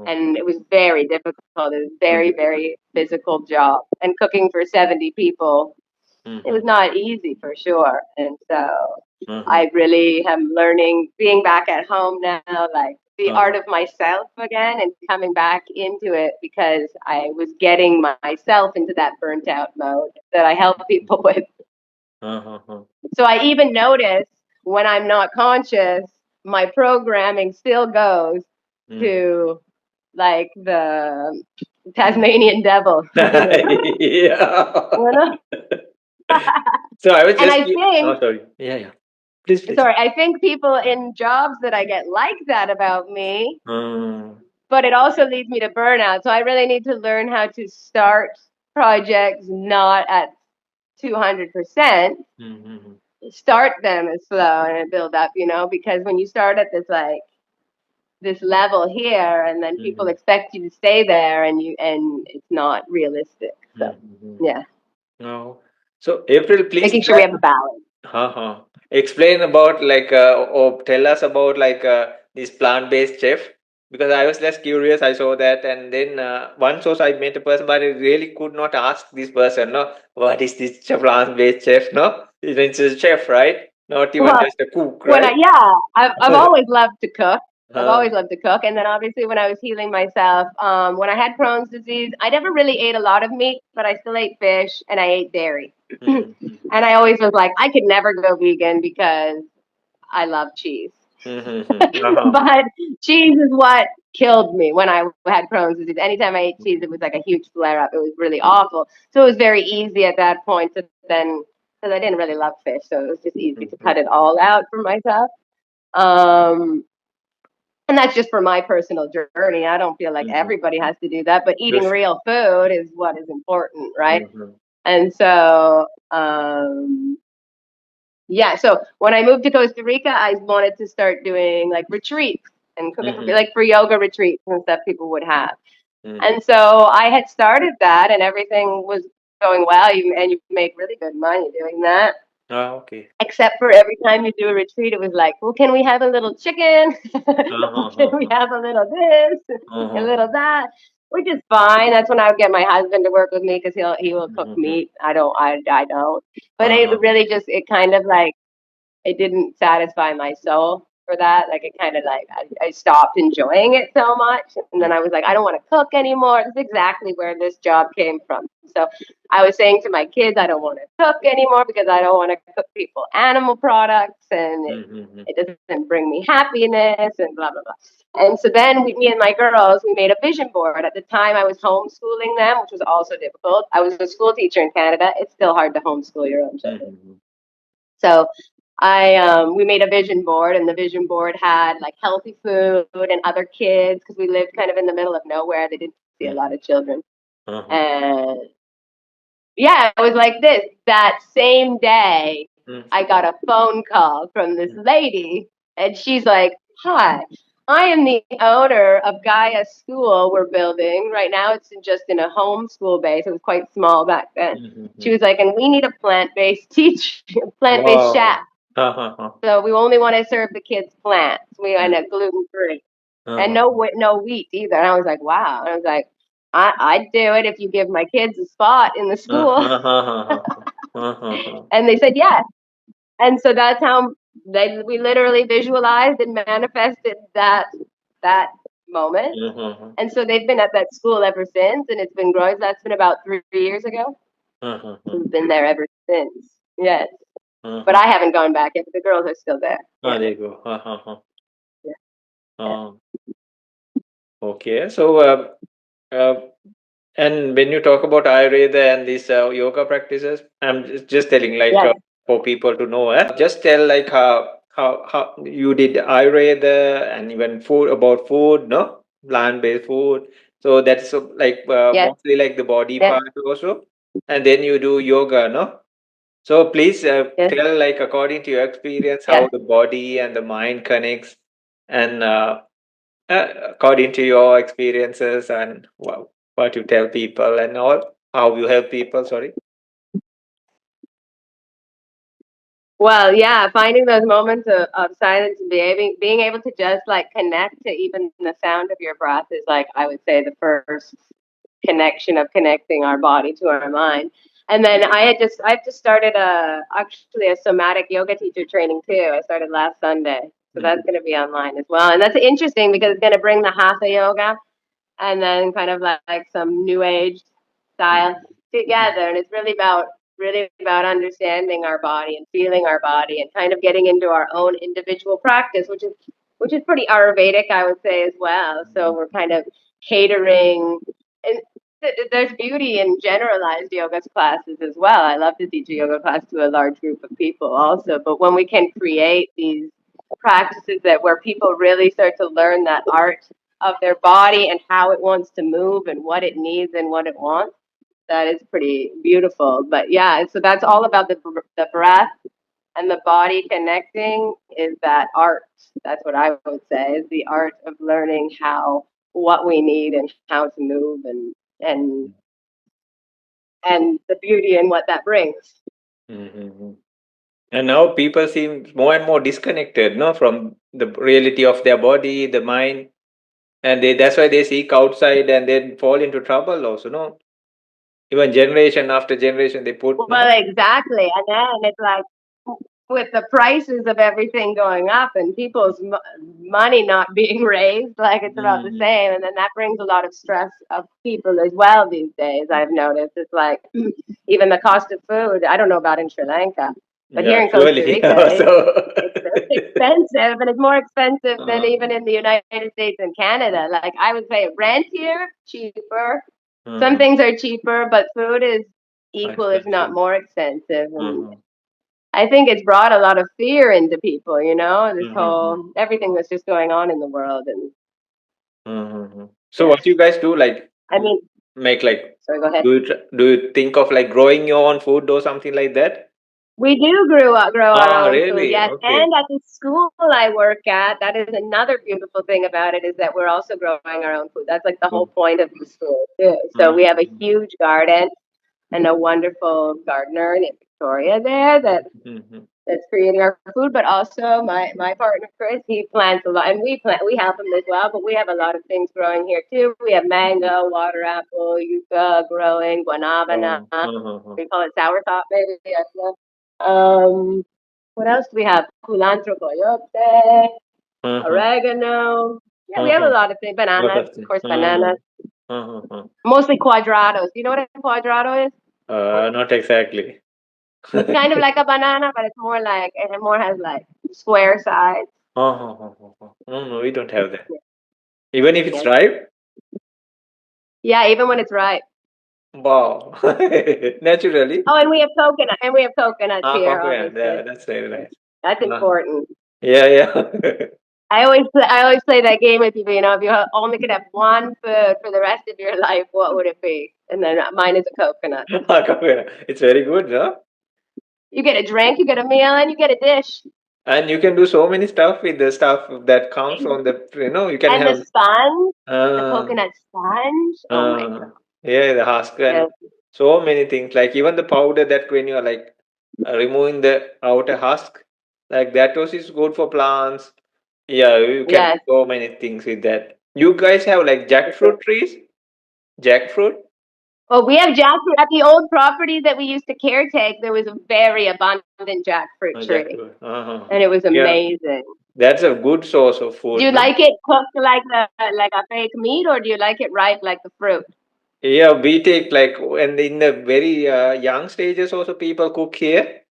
Speaker 2: and it was very difficult. It was very, very physical job. And cooking for 70 people, it was not easy for sure. And so I really am learning, being back at home now, like the art of myself again and coming back into it because I was getting myself into that burnt out mode that I help people with. So I even notice when I'm not conscious, my programming still goes to like the Tasmanian devil.
Speaker 1: Yeah. So I was
Speaker 2: And
Speaker 1: just.
Speaker 2: I think,
Speaker 1: Oh, sorry. Yeah, yeah. Please, please.
Speaker 2: sorry, I think people in jobs that I get like that about me, but it also leads me to burnout. So I really need to learn how to start projects not at 200%. Start them as slow and build up, because when you start at this level here, and then people expect you to stay there, and it's not realistic. So yeah.
Speaker 1: No. So April, please
Speaker 2: Making sure we have a balance.
Speaker 1: explain about like or tell us about like this plant-based chef, because I was less curious. I saw that, and then once also I met a person, but I really could not ask this person, no, what is this plant-based chef? No, it's a chef, right? Not even
Speaker 2: Well,
Speaker 1: just a cook, right?
Speaker 2: I've always loved to cook. I've always loved to cook, and then obviously when I was healing myself, when I had Crohn's disease, I never really ate a lot of meat, but I still ate fish and I ate dairy. And I always was like, I could never go vegan because I love cheese. But cheese is what killed me when I had Crohn's disease. Anytime I ate cheese, it was like a huge flare up. It was really awful. So it was very easy at that point to then, because I didn't really love fish, so it was just easy to cut it all out for myself. And that's just for my personal journey. I don't feel like everybody has to do that, but eating real food is what is important, right? And so, yeah. So when I moved to Costa Rica, I wanted to start doing like retreats and cooking for yoga retreats and stuff people would have. And so I had started that, and everything was going well. And you make really good money doing that.
Speaker 1: Oh, okay.
Speaker 2: Except for every time you do a retreat, it was like, well, can we have a little chicken? Can we have a little this, a little that? Which is fine. That's when I would get my husband to work with me because he will cook meat. I don't. But it really just it kind of like it didn't satisfy my soul for that. Like it kind of like I stopped enjoying it so much, and then I was like, I don't want to cook anymore. This is exactly where this job came from. So I was saying to my kids, I don't want to cook anymore because I don't want to cook people animal products, and it doesn't bring me happiness, and blah blah blah. And so then me and my girls, we made a vision board. At the time, I was homeschooling them, which was also difficult. I was a school teacher in Canada. It's still hard to homeschool your own children. So we made a vision board, and the vision board had like healthy food and other kids because we lived kind of in the middle of nowhere. They didn't see a lot of children. And yeah, it was like this. That same day, I got a phone call from this lady, and she's like, "Hi, I am the owner of Gaia School we're building. Right now, it's just in a homeschool base. It was quite small back then." She was like, "And we need a plant-based plant-based chef. So we only want to serve the kids plants. We are gluten-free and no wheat either." And I was like, "Wow!" And I was like, I'd do it if you give my kids a spot in the school." And they said yes. And so that's how we literally visualized and manifested that moment. And so they've been at that school ever since, and it's been growing. That's been about 3 years ago. We've been there ever since. Yes. But I haven't gone back yet. The girls are still there.
Speaker 1: Oh, there you go. Yeah. Okay. So, and when you talk about Ayurveda and these yoga practices, I'm just telling like for people to know. Just tell like how you did Ayurveda and even food about food, no, plant-based food. So that's like
Speaker 2: Yes,
Speaker 1: mostly like the body
Speaker 2: yes,
Speaker 1: part also, and then you do yoga, no. So please
Speaker 2: yes,
Speaker 1: tell, like, according to your experience,
Speaker 2: yes.
Speaker 1: how the body and the mind connects, and according to your experiences and what you tell people and all, how you help people. Sorry.
Speaker 2: Well, yeah, finding those moments of silence and being able to just like connect to even the sound of your breath is like, I would say, the first connection of connecting our body to our mind. And then I've just started actually a somatic yoga teacher training too. I started last Sunday. So that's
Speaker 1: Mhm.
Speaker 2: going to be online as well. And that's interesting because it's going to bring the hatha yoga and then kind of like some new age style together. And it's really about understanding our body and feeling our body and kind of getting into our own individual practice, which is pretty Ayurvedic, I would say, as well. So we're kind of catering and there's beauty in generalized yoga classes as well. I love to teach a yoga class to a large group of people also, but when we can create these practices that where people really start to learn that art of their body and how it wants to move and what it needs and what it wants, that is pretty beautiful. But yeah, so that's all about the breath and the body connecting is that art. That's what I would say is the art of learning how what we need and how to move and and the beauty in what that brings.
Speaker 1: Mhm. And now people seem more and more disconnected, no, from the reality of their body, the mind, and that's why they seek outside and then fall into trouble also, no. Even generation after generation, they put, no.
Speaker 2: Well, exactly. And then it's like with the prices of everything going up and people's money not being raised, like it's about the
Speaker 1: Mhm.
Speaker 2: same. And then that brings a lot of stress of people as well these days. I've noticed it's like even the cost of food. I don't know about in Sri Lanka, but here
Speaker 1: Yeah,
Speaker 2: in Costa
Speaker 1: surely.
Speaker 2: Rica,
Speaker 1: Yeah, so.
Speaker 2: it's very expensive, and it's more expensive than
Speaker 1: uh,
Speaker 2: even in the United States and Canada. Like I would say, rent here cheaper. Some
Speaker 1: uh
Speaker 2: things are cheaper, but food is equal, if not
Speaker 1: expensive.
Speaker 2: more expensive. And
Speaker 1: Uh-huh.
Speaker 2: I think it's brought a lot of fear into people, you know, this
Speaker 1: Uh-huh.
Speaker 2: whole everything that's just going on in the world. And
Speaker 1: Uh-huh. So
Speaker 2: yeah,
Speaker 1: what you guys do, like,
Speaker 2: I mean,
Speaker 1: make like,
Speaker 2: sorry, go ahead.
Speaker 1: do you think of like growing your own food or something like that?
Speaker 2: We do grow our
Speaker 1: Ah,
Speaker 2: own food,
Speaker 1: really?
Speaker 2: yes.
Speaker 1: Okay.
Speaker 2: And at the school I work at, that is another beautiful thing about it is that we're also growing our own food. That's like the whole point of the school too. So we have a
Speaker 1: Mm-hmm.
Speaker 2: huge garden and a wonderful gardener named Victoria there
Speaker 1: Mm-hmm.
Speaker 2: that's creating our food, but also my partner Chris, he plants a lot, and we help him as well. But we have a lot of things growing here too. We have mango, water apple, yucca growing, guanabana.
Speaker 1: Oh, uh-huh.
Speaker 2: We call it sourtop, maybe. Yes, yeah. What else do we have? Culantro coyote,
Speaker 1: Uh-huh.
Speaker 2: oregano. Yeah, we have a
Speaker 1: Uh-huh.
Speaker 2: lot of things.
Speaker 1: Lot
Speaker 2: Bananas,
Speaker 1: of
Speaker 2: of
Speaker 1: things.
Speaker 2: course, bananas.
Speaker 1: Uh-huh.
Speaker 2: Mostly cuadrados. Do you know what a cuadrado is?
Speaker 1: Not exactly.
Speaker 2: It's kind of like a banana, but it's more like it more has like square sides.
Speaker 1: No, no, we don't have that. Even if it's
Speaker 2: Yes.
Speaker 1: ripe?
Speaker 2: Yeah, even when it's ripe.
Speaker 1: Wow. Naturally.
Speaker 2: Oh, and we have coconut, and we have coconuts
Speaker 1: Ah,
Speaker 2: here,
Speaker 1: coconut.
Speaker 2: obviously.
Speaker 1: Yeah, that's very
Speaker 2: Yes.
Speaker 1: nice.
Speaker 2: That's
Speaker 1: Uh,
Speaker 2: important.
Speaker 1: yeah, yeah.
Speaker 2: I always play that game with people. You know, if you only could have one food for the rest of your life, what would it be? And then mine is a coconut.
Speaker 1: Coconut. It's very good, no?
Speaker 2: You get a drink, you get a meal, and you get a dish.
Speaker 1: And you can do so many stuff with the stuff that comes from the, you can
Speaker 2: And the
Speaker 1: have,
Speaker 2: sponge, the
Speaker 1: uh,
Speaker 2: coconut sponge. Oh my
Speaker 1: uh, yeah, the husk and
Speaker 2: god.
Speaker 1: so many things. Like even the powder that when you're like removing the outer husk, like that also is good for plants. Yeah, you can do
Speaker 2: Yes.
Speaker 1: so many things with that. You guys have like jackfruit trees? Jackfruit?
Speaker 2: Well, we have jackfruit at the old property that we used to caretake. There was a very abundant jackfruit tree,
Speaker 1: Jackfruit.
Speaker 2: and it was
Speaker 1: Yeah,
Speaker 2: amazing.
Speaker 1: that's a good source of
Speaker 2: Do
Speaker 1: food,
Speaker 2: you
Speaker 1: no?
Speaker 2: like it cooked like a fake meat, or do you like it ripe like the fruit?
Speaker 1: Yeah, we take like, and in the very young stages also people cook here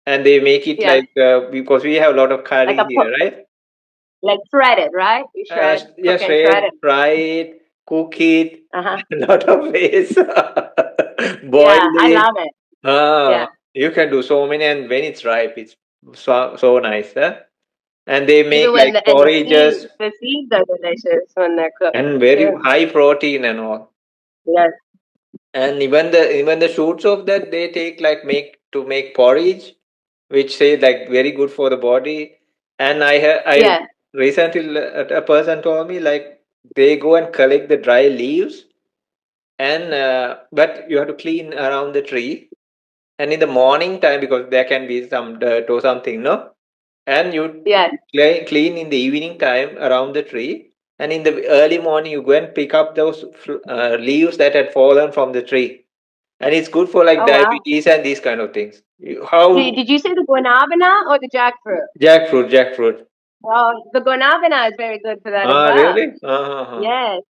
Speaker 1: and they make it
Speaker 2: Yes,
Speaker 1: like, because we have a lot of
Speaker 2: like
Speaker 1: curry here, right?
Speaker 2: like shredded, right? You
Speaker 1: Yeah,
Speaker 2: cook and shred
Speaker 1: shred,
Speaker 2: it.
Speaker 1: fry it, cook it,
Speaker 2: Uh huh.
Speaker 1: a lot of ways. Boil
Speaker 2: Yeah, I
Speaker 1: it.
Speaker 2: love it. Yeah.
Speaker 1: You can do so many, and when it's ripe, it's so nice, huh? And they make
Speaker 2: Even when
Speaker 1: like porridges
Speaker 2: the seeds are delicious when they're cooked
Speaker 1: and very
Speaker 2: too.
Speaker 1: high protein and all.
Speaker 2: Yes.
Speaker 1: And even the shoots of that they take like make to make porridge, which say like very good for the body. And I
Speaker 2: Yes.
Speaker 1: recently a person told me like they go and collect the dry leaves, and but you have to clean around the tree, and in the morning time because there can be some dirt or something, no, and you
Speaker 2: Yes.
Speaker 1: clean in the evening time around the tree, and in the early morning you go and pick up those leaves that had fallen from the tree, and it's good for like
Speaker 2: Oh wow.
Speaker 1: diabetes and these kind of things. How
Speaker 2: Did you say the guanabana or the jackfruit?
Speaker 1: jackfruit.
Speaker 2: Oh, the guanabana is very good for that as
Speaker 1: Ah,
Speaker 2: well.
Speaker 1: really? Uh-huh.
Speaker 2: Yes.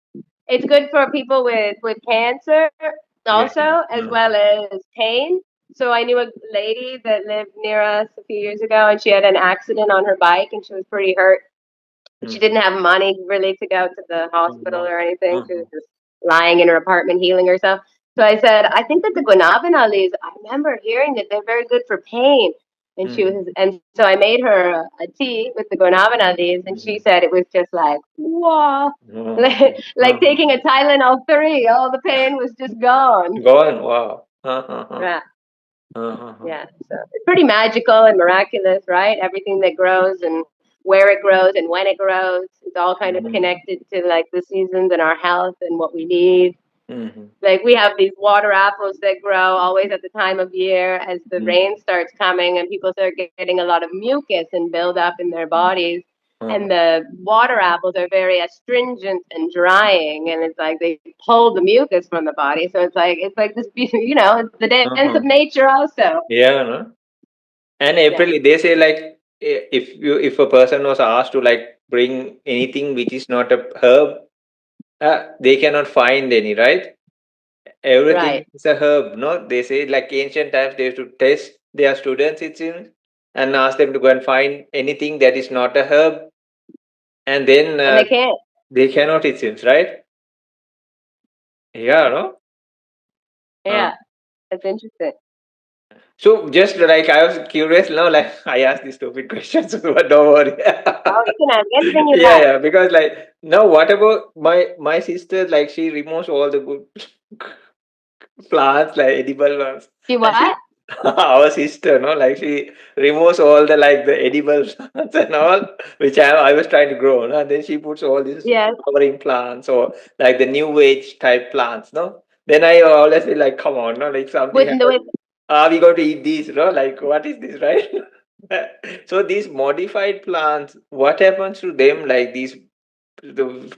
Speaker 2: It's good for people with cancer
Speaker 1: Yeah.
Speaker 2: also, as well
Speaker 1: Uh-huh.
Speaker 2: as pain. So I knew a lady that lived near us a few years ago, and she had an accident on her bike, and she was pretty hurt. She
Speaker 1: Mhm.
Speaker 2: didn't have money really to go to the hospital
Speaker 1: Mhm.
Speaker 2: or anything. She was
Speaker 1: Mhm.
Speaker 2: just lying in her apartment healing herself. So I said, I think that the guanabana leaves, I remember hearing that they're very good for pain. And she
Speaker 1: Mhm.
Speaker 2: was, and so I made her a tea with the guanabana leaves, and she
Speaker 1: Mhm.
Speaker 2: said it was just like, wow,
Speaker 1: Mhm.
Speaker 2: like taking a Tylenol 3. All the pain was just gone.
Speaker 1: Gone. Wow. Uh-huh.
Speaker 2: Yeah,
Speaker 1: Uh-huh.
Speaker 2: yeah. So it's pretty magical and miraculous, right? Everything that grows and where it grows and when it grows, it's all kind of
Speaker 1: Mhm.
Speaker 2: connected to like the seasons and our health and what we need.
Speaker 1: Mhm.
Speaker 2: Like we have these water apples that grow always at the time of year as the
Speaker 1: Mhm.
Speaker 2: rain starts coming and people start getting a lot of mucus and build up in their
Speaker 1: Mhm.
Speaker 2: bodies.
Speaker 1: Uh-huh.
Speaker 2: And the water apples are very astringent and drying, and it's like they pull the mucus from the body. So it's like this, it's the dance
Speaker 1: Uh-huh.
Speaker 2: of nature also.
Speaker 1: Yeah, no? And
Speaker 2: Yeah,
Speaker 1: April, they say like if a person was asked to like bring anything which is not a herb, they cannot find any, right?
Speaker 2: right.
Speaker 1: Everything is a herb, no? They say like ancient times they used to test their students, it seems, and ask them to go and find anything that is not a herb, and then
Speaker 2: And they can't.
Speaker 1: they cannot, it seems, right? Yeah, no? Uh,
Speaker 2: Yeah, that's interesting.
Speaker 1: so just like I was curious, no, like I asked these stupid questions, but don't worry.
Speaker 2: Oh, you can ask anything you
Speaker 1: Yeah,
Speaker 2: like.
Speaker 1: yeah, because like now, what about my sister? Like she removes all the good plants, like edible ones,
Speaker 2: She
Speaker 1: and she
Speaker 2: what?
Speaker 1: our sister, no, like she removes all the like the edible plants and all, which I was trying to grow, no? And then she puts all these
Speaker 2: Yes.
Speaker 1: flowering plants or like the new age type plants, no. Then I always feel like, come on, no, like something
Speaker 2: With
Speaker 1: happens.
Speaker 2: with
Speaker 1: Are we going to eat these, no? Like what is this, right? So these modified plants, what happens to them? Like these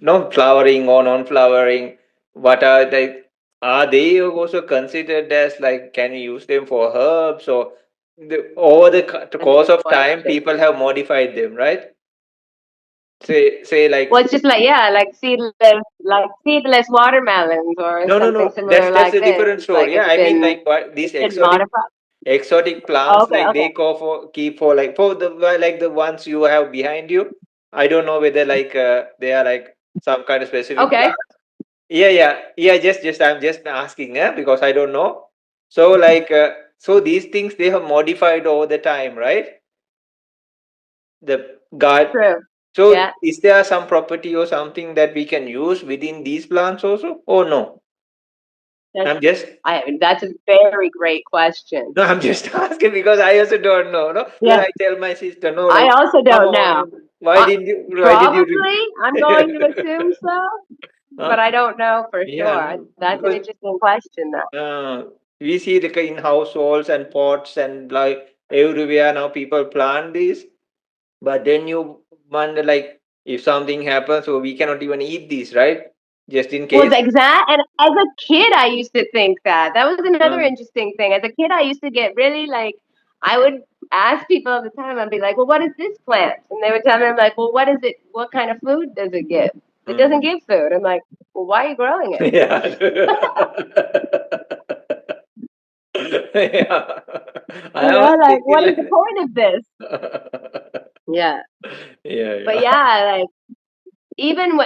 Speaker 1: no flowering or non-flowering, what are they, are they also considered as like can you use them for herbs, or over the
Speaker 2: that's a
Speaker 1: course
Speaker 2: good
Speaker 1: of time
Speaker 2: question.
Speaker 1: people have modified them, right? Say like
Speaker 2: Well, it's just like yeah, like seedless watermelons or
Speaker 1: no,
Speaker 2: something
Speaker 1: that's
Speaker 2: similar
Speaker 1: that's
Speaker 2: like
Speaker 1: a
Speaker 2: this.
Speaker 1: different
Speaker 2: It's like
Speaker 1: story. Yeah, I mean like what these
Speaker 2: it's been modified.
Speaker 1: exotic
Speaker 2: Oh,
Speaker 1: plants
Speaker 2: okay,
Speaker 1: like
Speaker 2: okay,
Speaker 1: they go for keep for like for the like the ones you have behind you. I don't know whether like they are like some kind of specific
Speaker 2: okay.
Speaker 1: plant. Yeah. Just I'm just asking, because I don't know. So like, so these things they have modified over the time, right? The God.
Speaker 2: True.
Speaker 1: So
Speaker 2: Yeah,
Speaker 1: is there some property or something that we can use within these plants also? Oh no,
Speaker 2: that's
Speaker 1: I'm just
Speaker 2: that's a very great question.
Speaker 1: no, I'm just asking because I also don't know. No, because
Speaker 2: Yeah,
Speaker 1: I tell my sister, no,
Speaker 2: I
Speaker 1: like,
Speaker 2: also
Speaker 1: come
Speaker 2: don't know.
Speaker 1: on, why
Speaker 2: Uh,
Speaker 1: did you? Why did you?
Speaker 2: Probably, I'm going to assume so, but
Speaker 1: Huh?
Speaker 2: I don't know for
Speaker 1: Yeah,
Speaker 2: sure.
Speaker 1: no,
Speaker 2: That's an
Speaker 1: because
Speaker 2: interesting question, though.
Speaker 1: Uh, we see the in households and pots and like everywhere now people plant these, but then you wonder like if something happens, so we cannot even eat these, right? Just in
Speaker 2: Was
Speaker 1: case.
Speaker 2: exact, and as a kid, I used to think that that was another
Speaker 1: Uh,
Speaker 2: interesting thing. As a kid, I used to get really like, I would ask people all the time. I'd be like, "Well, what is this plant?" And they would tell me, "I'm like, well, what is it? What kind of food does it give? It doesn't
Speaker 1: mm.
Speaker 2: give food." I'm like, "Well, why are you growing it?"
Speaker 1: Yeah. Yeah. I was
Speaker 2: Like,
Speaker 1: thinking
Speaker 2: what is the
Speaker 1: like
Speaker 2: point of this?
Speaker 1: that.
Speaker 2: Yeah,
Speaker 1: Yeah,
Speaker 2: but
Speaker 1: yeah.
Speaker 2: yeah, like even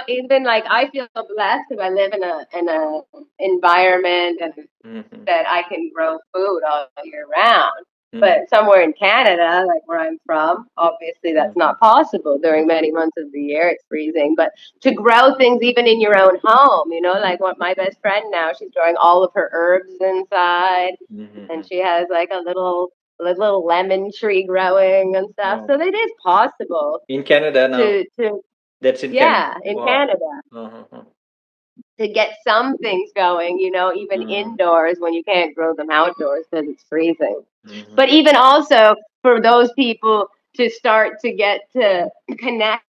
Speaker 2: like I feel blessed because I live in a environment and
Speaker 1: Hmm.
Speaker 2: that I can grow food all year round. But somewhere in Canada, like where I'm from, obviously that's not possible during many months of the year. It's freezing. But to grow things even in your own home, like what my best friend now, she's growing all of her herbs inside, and she has like a little lemon tree growing and stuff.
Speaker 1: Wow.
Speaker 2: So it is possible
Speaker 1: In Canada now.
Speaker 2: to
Speaker 1: That's in Canada.
Speaker 2: yeah, in
Speaker 1: Wow.
Speaker 2: Canada
Speaker 1: Uh-huh.
Speaker 2: to get some things going, even indoors when you can't grow them outdoors because it's freezing. But even also for those people to start to get to connect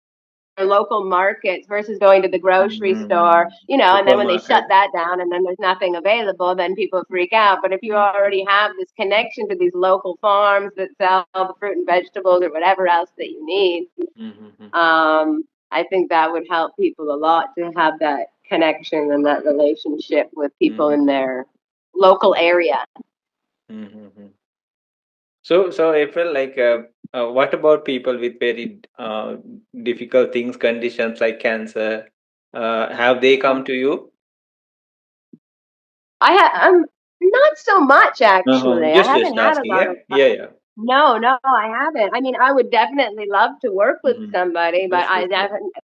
Speaker 2: their local markets versus going to the grocery store, and then when they shut
Speaker 1: Supermarket.
Speaker 2: that down and then there's nothing available, then people freak out. But if you already have this connection to these local farms that sell the fruit and vegetables or whatever else that you need, I think that would help people a lot to have that connection and that relationship with people in their local area.
Speaker 1: So April, like, what about people with very difficult things, conditions like cancer? Have they come to you?
Speaker 2: I'm not so much actually. I
Speaker 1: Just
Speaker 2: haven't had a
Speaker 1: asking.
Speaker 2: lot
Speaker 1: Yeah,
Speaker 2: of.
Speaker 1: yeah, yeah.
Speaker 2: No, no, I haven't. I mean, I would definitely love to work with somebody, but
Speaker 1: Sure, sure.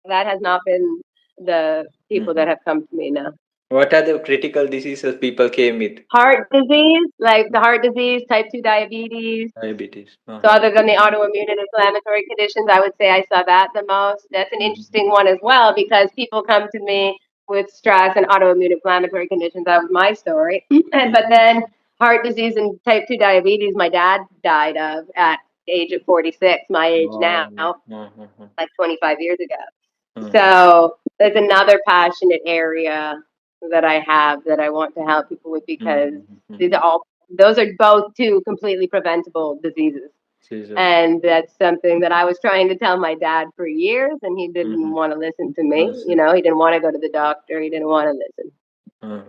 Speaker 2: that has not been the people that have come to me now.
Speaker 1: What are the critical diseases people came with?
Speaker 2: Heart disease, like the heart disease, type 2 diabetes.
Speaker 1: Diabetes.
Speaker 2: So other than the autoimmune and inflammatory conditions, I would say I saw that the most. That's an interesting one as well because people come to me with stress and autoimmune inflammatory conditions. That was my story. But then heart disease and type 2 diabetes, my dad died of at the age of 46, my age now,
Speaker 1: Wow.
Speaker 2: like 25 years ago. So there's another passionate area that I have that I want to help people with because those are both two completely preventable diseases.
Speaker 1: Jesus.
Speaker 2: And that's something that I was trying to tell my dad for years, and he didn't want to listen to me. He didn't want to go to the doctor. He didn't want to listen.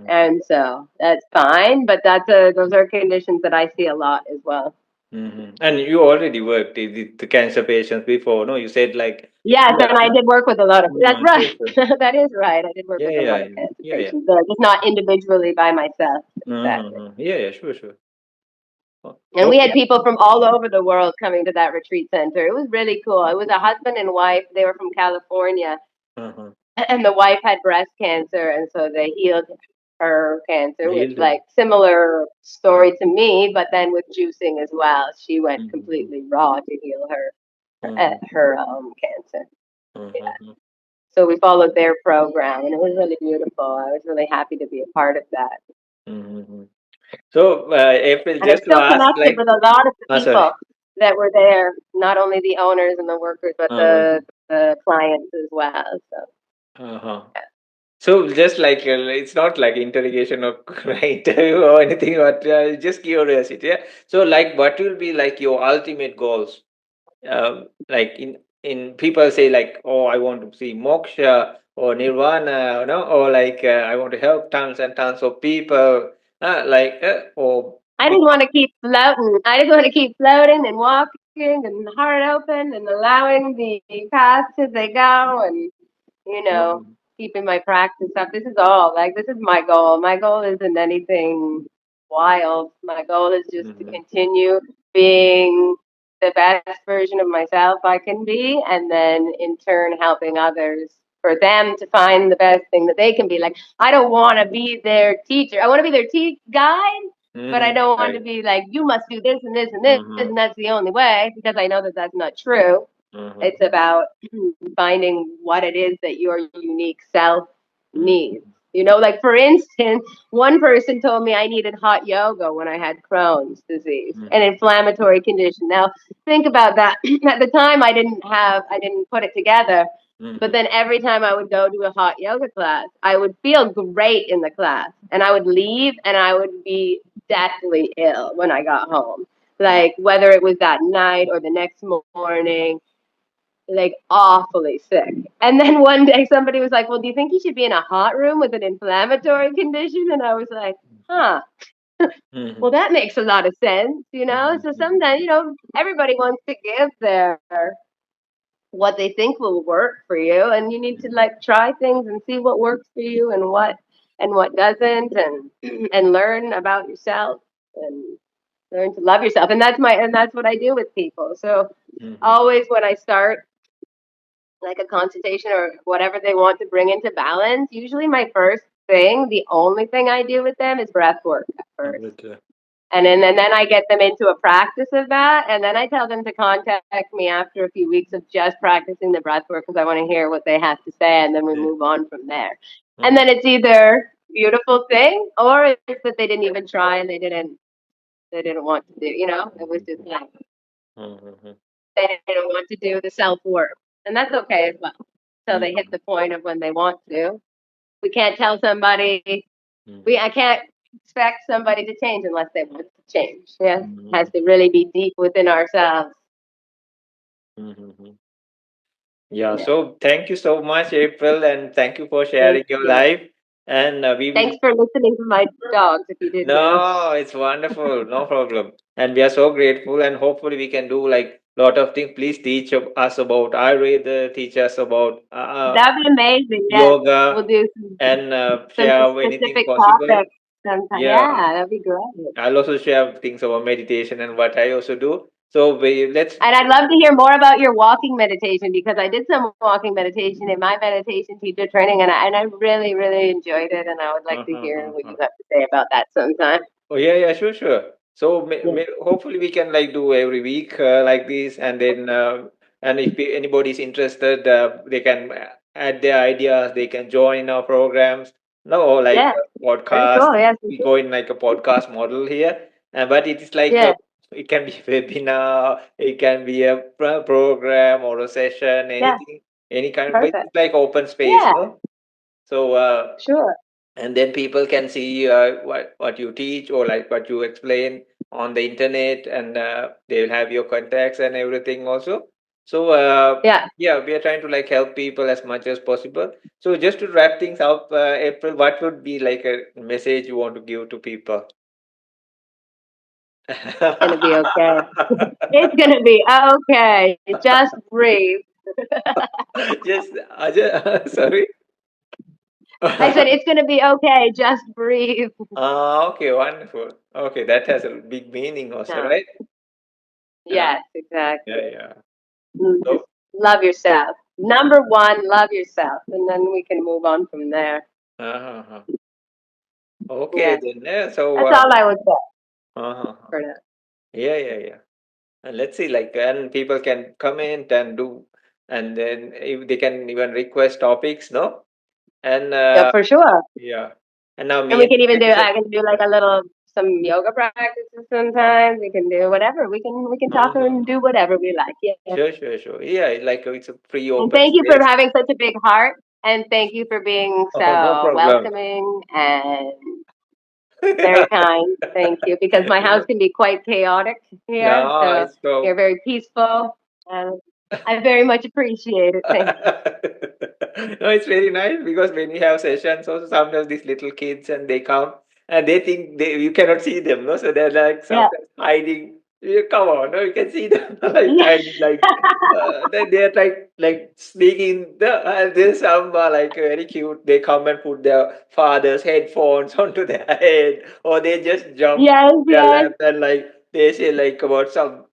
Speaker 2: And so that's fine, but those are conditions that I see a lot as well.
Speaker 1: And you already worked with the cancer patients before, no? You said like
Speaker 2: Yes,
Speaker 1: yes,
Speaker 2: and I
Speaker 1: no?
Speaker 2: did work with a lot of. That's
Speaker 1: Sure,
Speaker 2: right.
Speaker 1: sure.
Speaker 2: That is right. I did work
Speaker 1: Yeah,
Speaker 2: with a
Speaker 1: yeah,
Speaker 2: lot of cancer
Speaker 1: yeah, yeah.
Speaker 2: patients, just not individually by myself. Exactly.
Speaker 1: Yeah, yeah, sure, sure.
Speaker 2: And we
Speaker 1: Okay.
Speaker 2: had people from all over the world coming to that retreat center. It was really cool. It was a husband and wife. They were from California, and the wife had breast cancer, and so they healed her cancer with
Speaker 1: Healed her.
Speaker 2: like similar story to me, but then with juicing as well. She went completely raw to heal her cancer. Yeah. So we followed their program, and it was really beautiful. I was really happy to be a part of that.
Speaker 1: So, April,
Speaker 2: And I'm
Speaker 1: just to
Speaker 2: still
Speaker 1: ask,
Speaker 2: connected
Speaker 1: like,
Speaker 2: with a lot of the
Speaker 1: sorry.
Speaker 2: people that were there, not only the owners and the workers, but the clients as well. So,
Speaker 1: Uh-huh. So, just like it's not like interrogation or interview or anything, but just curiosity. Yeah. So, like, what will be like your ultimate goals? Like in people say like, oh, I want to see moksha or nirvana, or like I want to help tons and tons of people, or
Speaker 2: I just want to keep floating. I just want to keep floating and walking and heart open and allowing the paths as they go and, keeping my practice up. This is all like, this is my goal. My goal isn't anything wild. My goal is just to continue being the best version of myself I can be, and then in turn helping others for them to find the best thing that they can be. Like, I don't want to be their teacher. I want to be their guide, but I don't want to
Speaker 1: right.
Speaker 2: be like, you must do this and this and this, and that's the only way, because I know that that's not true. It's about finding what it is that your unique self needs. Like for instance, one person told me I needed hot yoga when I had Crohn's disease, an inflammatory condition. Now, think about that. At the time, I didn't put it together. But then every time I would go to a hot yoga class, I would feel great in the class, and I would leave and I would be deathly ill when I got home. Like whether it was that night or the next morning, like awfully sick. And then one day somebody was like, well, do you think you should be in a hot room with an inflammatory condition? And I was like, huh, well, that makes a lot of sense. So sometimes, everybody wants to give their what they think will work for you, and you need to like try things and see what works for you and what doesn't, and and learn about yourself. And learn to love yourself. And that's what I do with people. So
Speaker 1: Mhm.
Speaker 2: always when I start like a consultation or whatever they want to bring into balance, usually my first thing, the only thing I do with them is breath work at first.
Speaker 1: Good.
Speaker 2: And then I get them into a practice of that, and then I tell them to contact me after a few weeks of just practicing the breath work because I want to hear what they have to say, and then we
Speaker 1: Yeah.
Speaker 2: move on from there. And
Speaker 1: Mhm.
Speaker 2: then it's either beautiful thing or it's that they didn't even try and they didn't want to do. It was just like
Speaker 1: Mhm.
Speaker 2: they didn't want to do the self work, and that's okay as well. So they hit
Speaker 1: Mhm.
Speaker 2: the point of when they want to. We can't tell somebody
Speaker 1: Mhm.
Speaker 2: I can't expect somebody to change unless they want to change. Yeah. It has
Speaker 1: Mhm.
Speaker 2: to really be deep within ourselves.
Speaker 1: Mhm. Yeah,
Speaker 2: Yeah.
Speaker 1: so thank you so much, April, and thank you for
Speaker 2: Thank
Speaker 1: sharing your
Speaker 2: you.
Speaker 1: life. And we will.
Speaker 2: Thanks for listening to my dogs if you didn't know.
Speaker 1: No, it's wonderful. No problem. And we are so grateful, and hopefully we can do like lot of things. Please teach us about Ayurveda, teach us about
Speaker 2: That'd be amazing. Yes. We'll
Speaker 1: yoga,
Speaker 2: do
Speaker 1: and
Speaker 2: some
Speaker 1: share anything
Speaker 2: specific
Speaker 1: possible.
Speaker 2: topics sometime.
Speaker 1: Yeah,
Speaker 2: Yeah, that'd be great.
Speaker 1: I'll also share things about meditation and what I also do. So let's.
Speaker 2: And I'd love to hear more about your walking meditation because I did some walking meditation in my meditation teacher training and I really, really enjoyed it. And I would like to hear what you have to say about that sometime.
Speaker 1: Oh yeah, yeah, sure, sure. So
Speaker 2: Yeah.
Speaker 1: hopefully we can like do every week like this, and then and if anybody's interested, they can add their ideas. They can join our programs. No, or like
Speaker 2: Yeah. Very
Speaker 1: podcast.
Speaker 2: cool. Yes.
Speaker 1: We go in like a podcast model here, and but it is like
Speaker 2: Yeah.
Speaker 1: it can be webinar, it can be a program or a session,
Speaker 2: Yeah.
Speaker 1: anything, any kind. But
Speaker 2: Perfect.
Speaker 1: it's like open space,
Speaker 2: Yeah.
Speaker 1: no? So
Speaker 2: Sure.
Speaker 1: and then people can see what you teach or like what you explain on the internet, and they will have your contacts and everything also. So
Speaker 2: Yeah.
Speaker 1: yeah, we are trying to like help people as much as possible. So just to wrap things up, April, what would be like a message you want to give to people?
Speaker 2: It's gonna be okay. It's gonna be okay. Just breathe.
Speaker 1: Just sorry.
Speaker 2: I said it's gonna be okay. Just breathe.
Speaker 1: Okay, wonderful. Okay, that has a big meaning also,
Speaker 2: No.
Speaker 1: right? uh,
Speaker 2: Yes,
Speaker 1: yeah,
Speaker 2: exactly.
Speaker 1: yeah.
Speaker 2: Just
Speaker 1: So
Speaker 2: love yourself. Number one, love yourself, and then we can move on from there.
Speaker 1: uh-huh. Okay,
Speaker 2: Yeah,
Speaker 1: then. Yeah, so,
Speaker 2: that's all I would say
Speaker 1: uh-huh.
Speaker 2: for now.
Speaker 1: Yeah, yeah, yeah. And let's see, like, and people can comment and do, and then if they can even request topics, no? And
Speaker 2: Yeah, for sure.
Speaker 1: yeah, and now
Speaker 2: And
Speaker 1: me
Speaker 2: we
Speaker 1: and
Speaker 2: can even do.
Speaker 1: meditation.
Speaker 2: I can do like a little some yoga practices sometimes. We can do whatever. We can talk and
Speaker 1: Uh-huh.
Speaker 2: do whatever we like. Yeah.
Speaker 1: Sure, sure, sure. Yeah, like it's a free
Speaker 2: And
Speaker 1: open
Speaker 2: thank you for
Speaker 1: space.
Speaker 2: having such a big heart. And thank you for being
Speaker 1: Oh, no
Speaker 2: so
Speaker 1: problem.
Speaker 2: welcoming and very kind. Thank you. Because my house can be quite chaotic here.
Speaker 1: No,
Speaker 2: So
Speaker 1: it's
Speaker 2: you're
Speaker 1: so.
Speaker 2: very peaceful. And I very much appreciate it. Thank you.
Speaker 1: No, it's very nice because when we have sessions, also sometimes these little kids and they come and they think you cannot see them, no? So they're like
Speaker 2: Yeah.
Speaker 1: sometimes hiding. You come on, no, you can see them like
Speaker 2: Yeah.
Speaker 1: hiding, like then they're like sneaking. There's some like very cute. They come and put their father's headphones onto their head, or they just jump
Speaker 2: Yes,
Speaker 1: their
Speaker 2: yes.
Speaker 1: lap and like they say like about some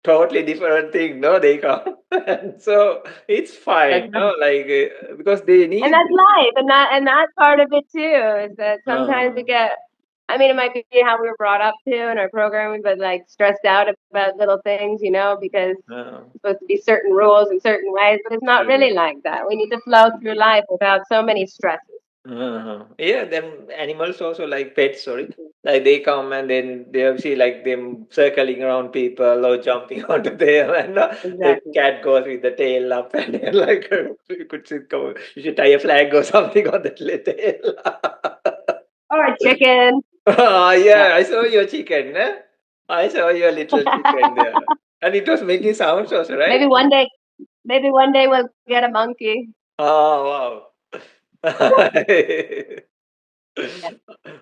Speaker 1: totally different thing, no? They come, and so it's
Speaker 2: That's
Speaker 1: fine,
Speaker 2: right.
Speaker 1: no? Like because they
Speaker 2: And
Speaker 1: need.
Speaker 2: that's life, and that's part of it too. Is that sometimes we
Speaker 1: Uh,
Speaker 2: get. I mean, it might be how we were brought up to in our programming, but like stressed out about little things, because
Speaker 1: uh,
Speaker 2: it's supposed to be certain rules and certain ways, but it's not
Speaker 1: sure.
Speaker 2: really like that. We need to flow through life without so many stresses.
Speaker 1: Yeah, them animals also like pets, sorry. Like they come and then they see like them circling around people or jumping onto them, and the
Speaker 2: Exactly.
Speaker 1: cat goes with the tail up, and then like you could see, you should tie a flag or something on the tail.
Speaker 2: Or a chicken.
Speaker 1: Ah,
Speaker 2: Yeah.
Speaker 1: yeah, I saw your chicken, eh? I saw your little chicken there. And it was making sounds also, right?
Speaker 2: maybe one day, maybe one day we'll get a monkey.
Speaker 1: Oh, wow.
Speaker 2: Yeah.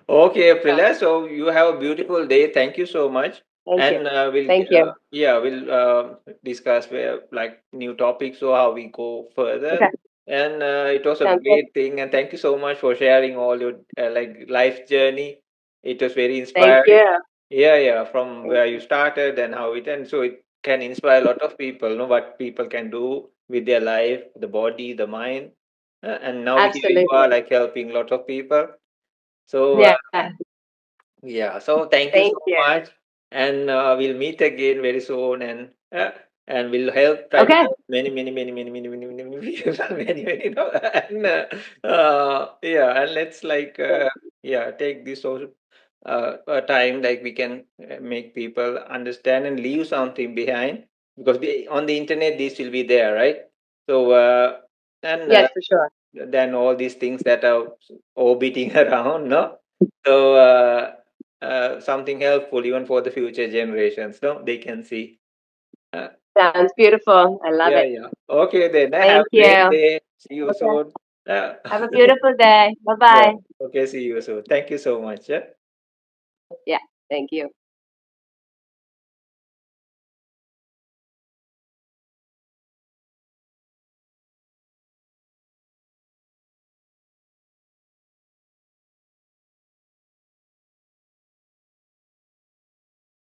Speaker 1: Okay,
Speaker 2: So,
Speaker 1: Aprila. So you have a beautiful day. Thank you so much.
Speaker 2: thank you.
Speaker 1: And
Speaker 2: Thank you.
Speaker 1: yeah, we'll discuss where like new topics or how we go further.
Speaker 2: Okay.
Speaker 1: And it was a
Speaker 2: Sounds good.
Speaker 1: great thing. And thank you so much for sharing all your like life journey. It was very
Speaker 2: Thank
Speaker 1: inspiring.
Speaker 2: you.
Speaker 1: Yeah, from
Speaker 2: Thank
Speaker 1: where you
Speaker 2: you.
Speaker 1: started and how it ends. So it can inspire a lot of people, know what people can do with their life, the body, the mind. And now here you are
Speaker 2: Absolutely.
Speaker 1: like helping a lot of people. So
Speaker 2: Yeah.
Speaker 1: yeah, so thank you
Speaker 2: Thank
Speaker 1: so
Speaker 2: you.
Speaker 1: much, and we'll meet again very soon, and we'll help try to
Speaker 2: Okay.
Speaker 1: help many people, many, and yeah, and let's like yeah, take this also time like we can make people understand and leave something behind because on the internet this will be there, right? So and
Speaker 2: Yes, for sure.
Speaker 1: then all these things that are orbiting around, no? So something helpful even for the future generations, no? They can see. Uh,
Speaker 2: Sounds beautiful. I love
Speaker 1: yeah,
Speaker 2: it.
Speaker 1: yeah. Okay, then. Have
Speaker 2: Thank
Speaker 1: a great
Speaker 2: you.
Speaker 1: day. See you
Speaker 2: Okay.
Speaker 1: soon. Uh,
Speaker 2: Have a beautiful day. Bye
Speaker 1: yeah.
Speaker 2: bye.
Speaker 1: Okay, see you soon. Thank you so much. Yeah.
Speaker 2: Yeah. Thank you.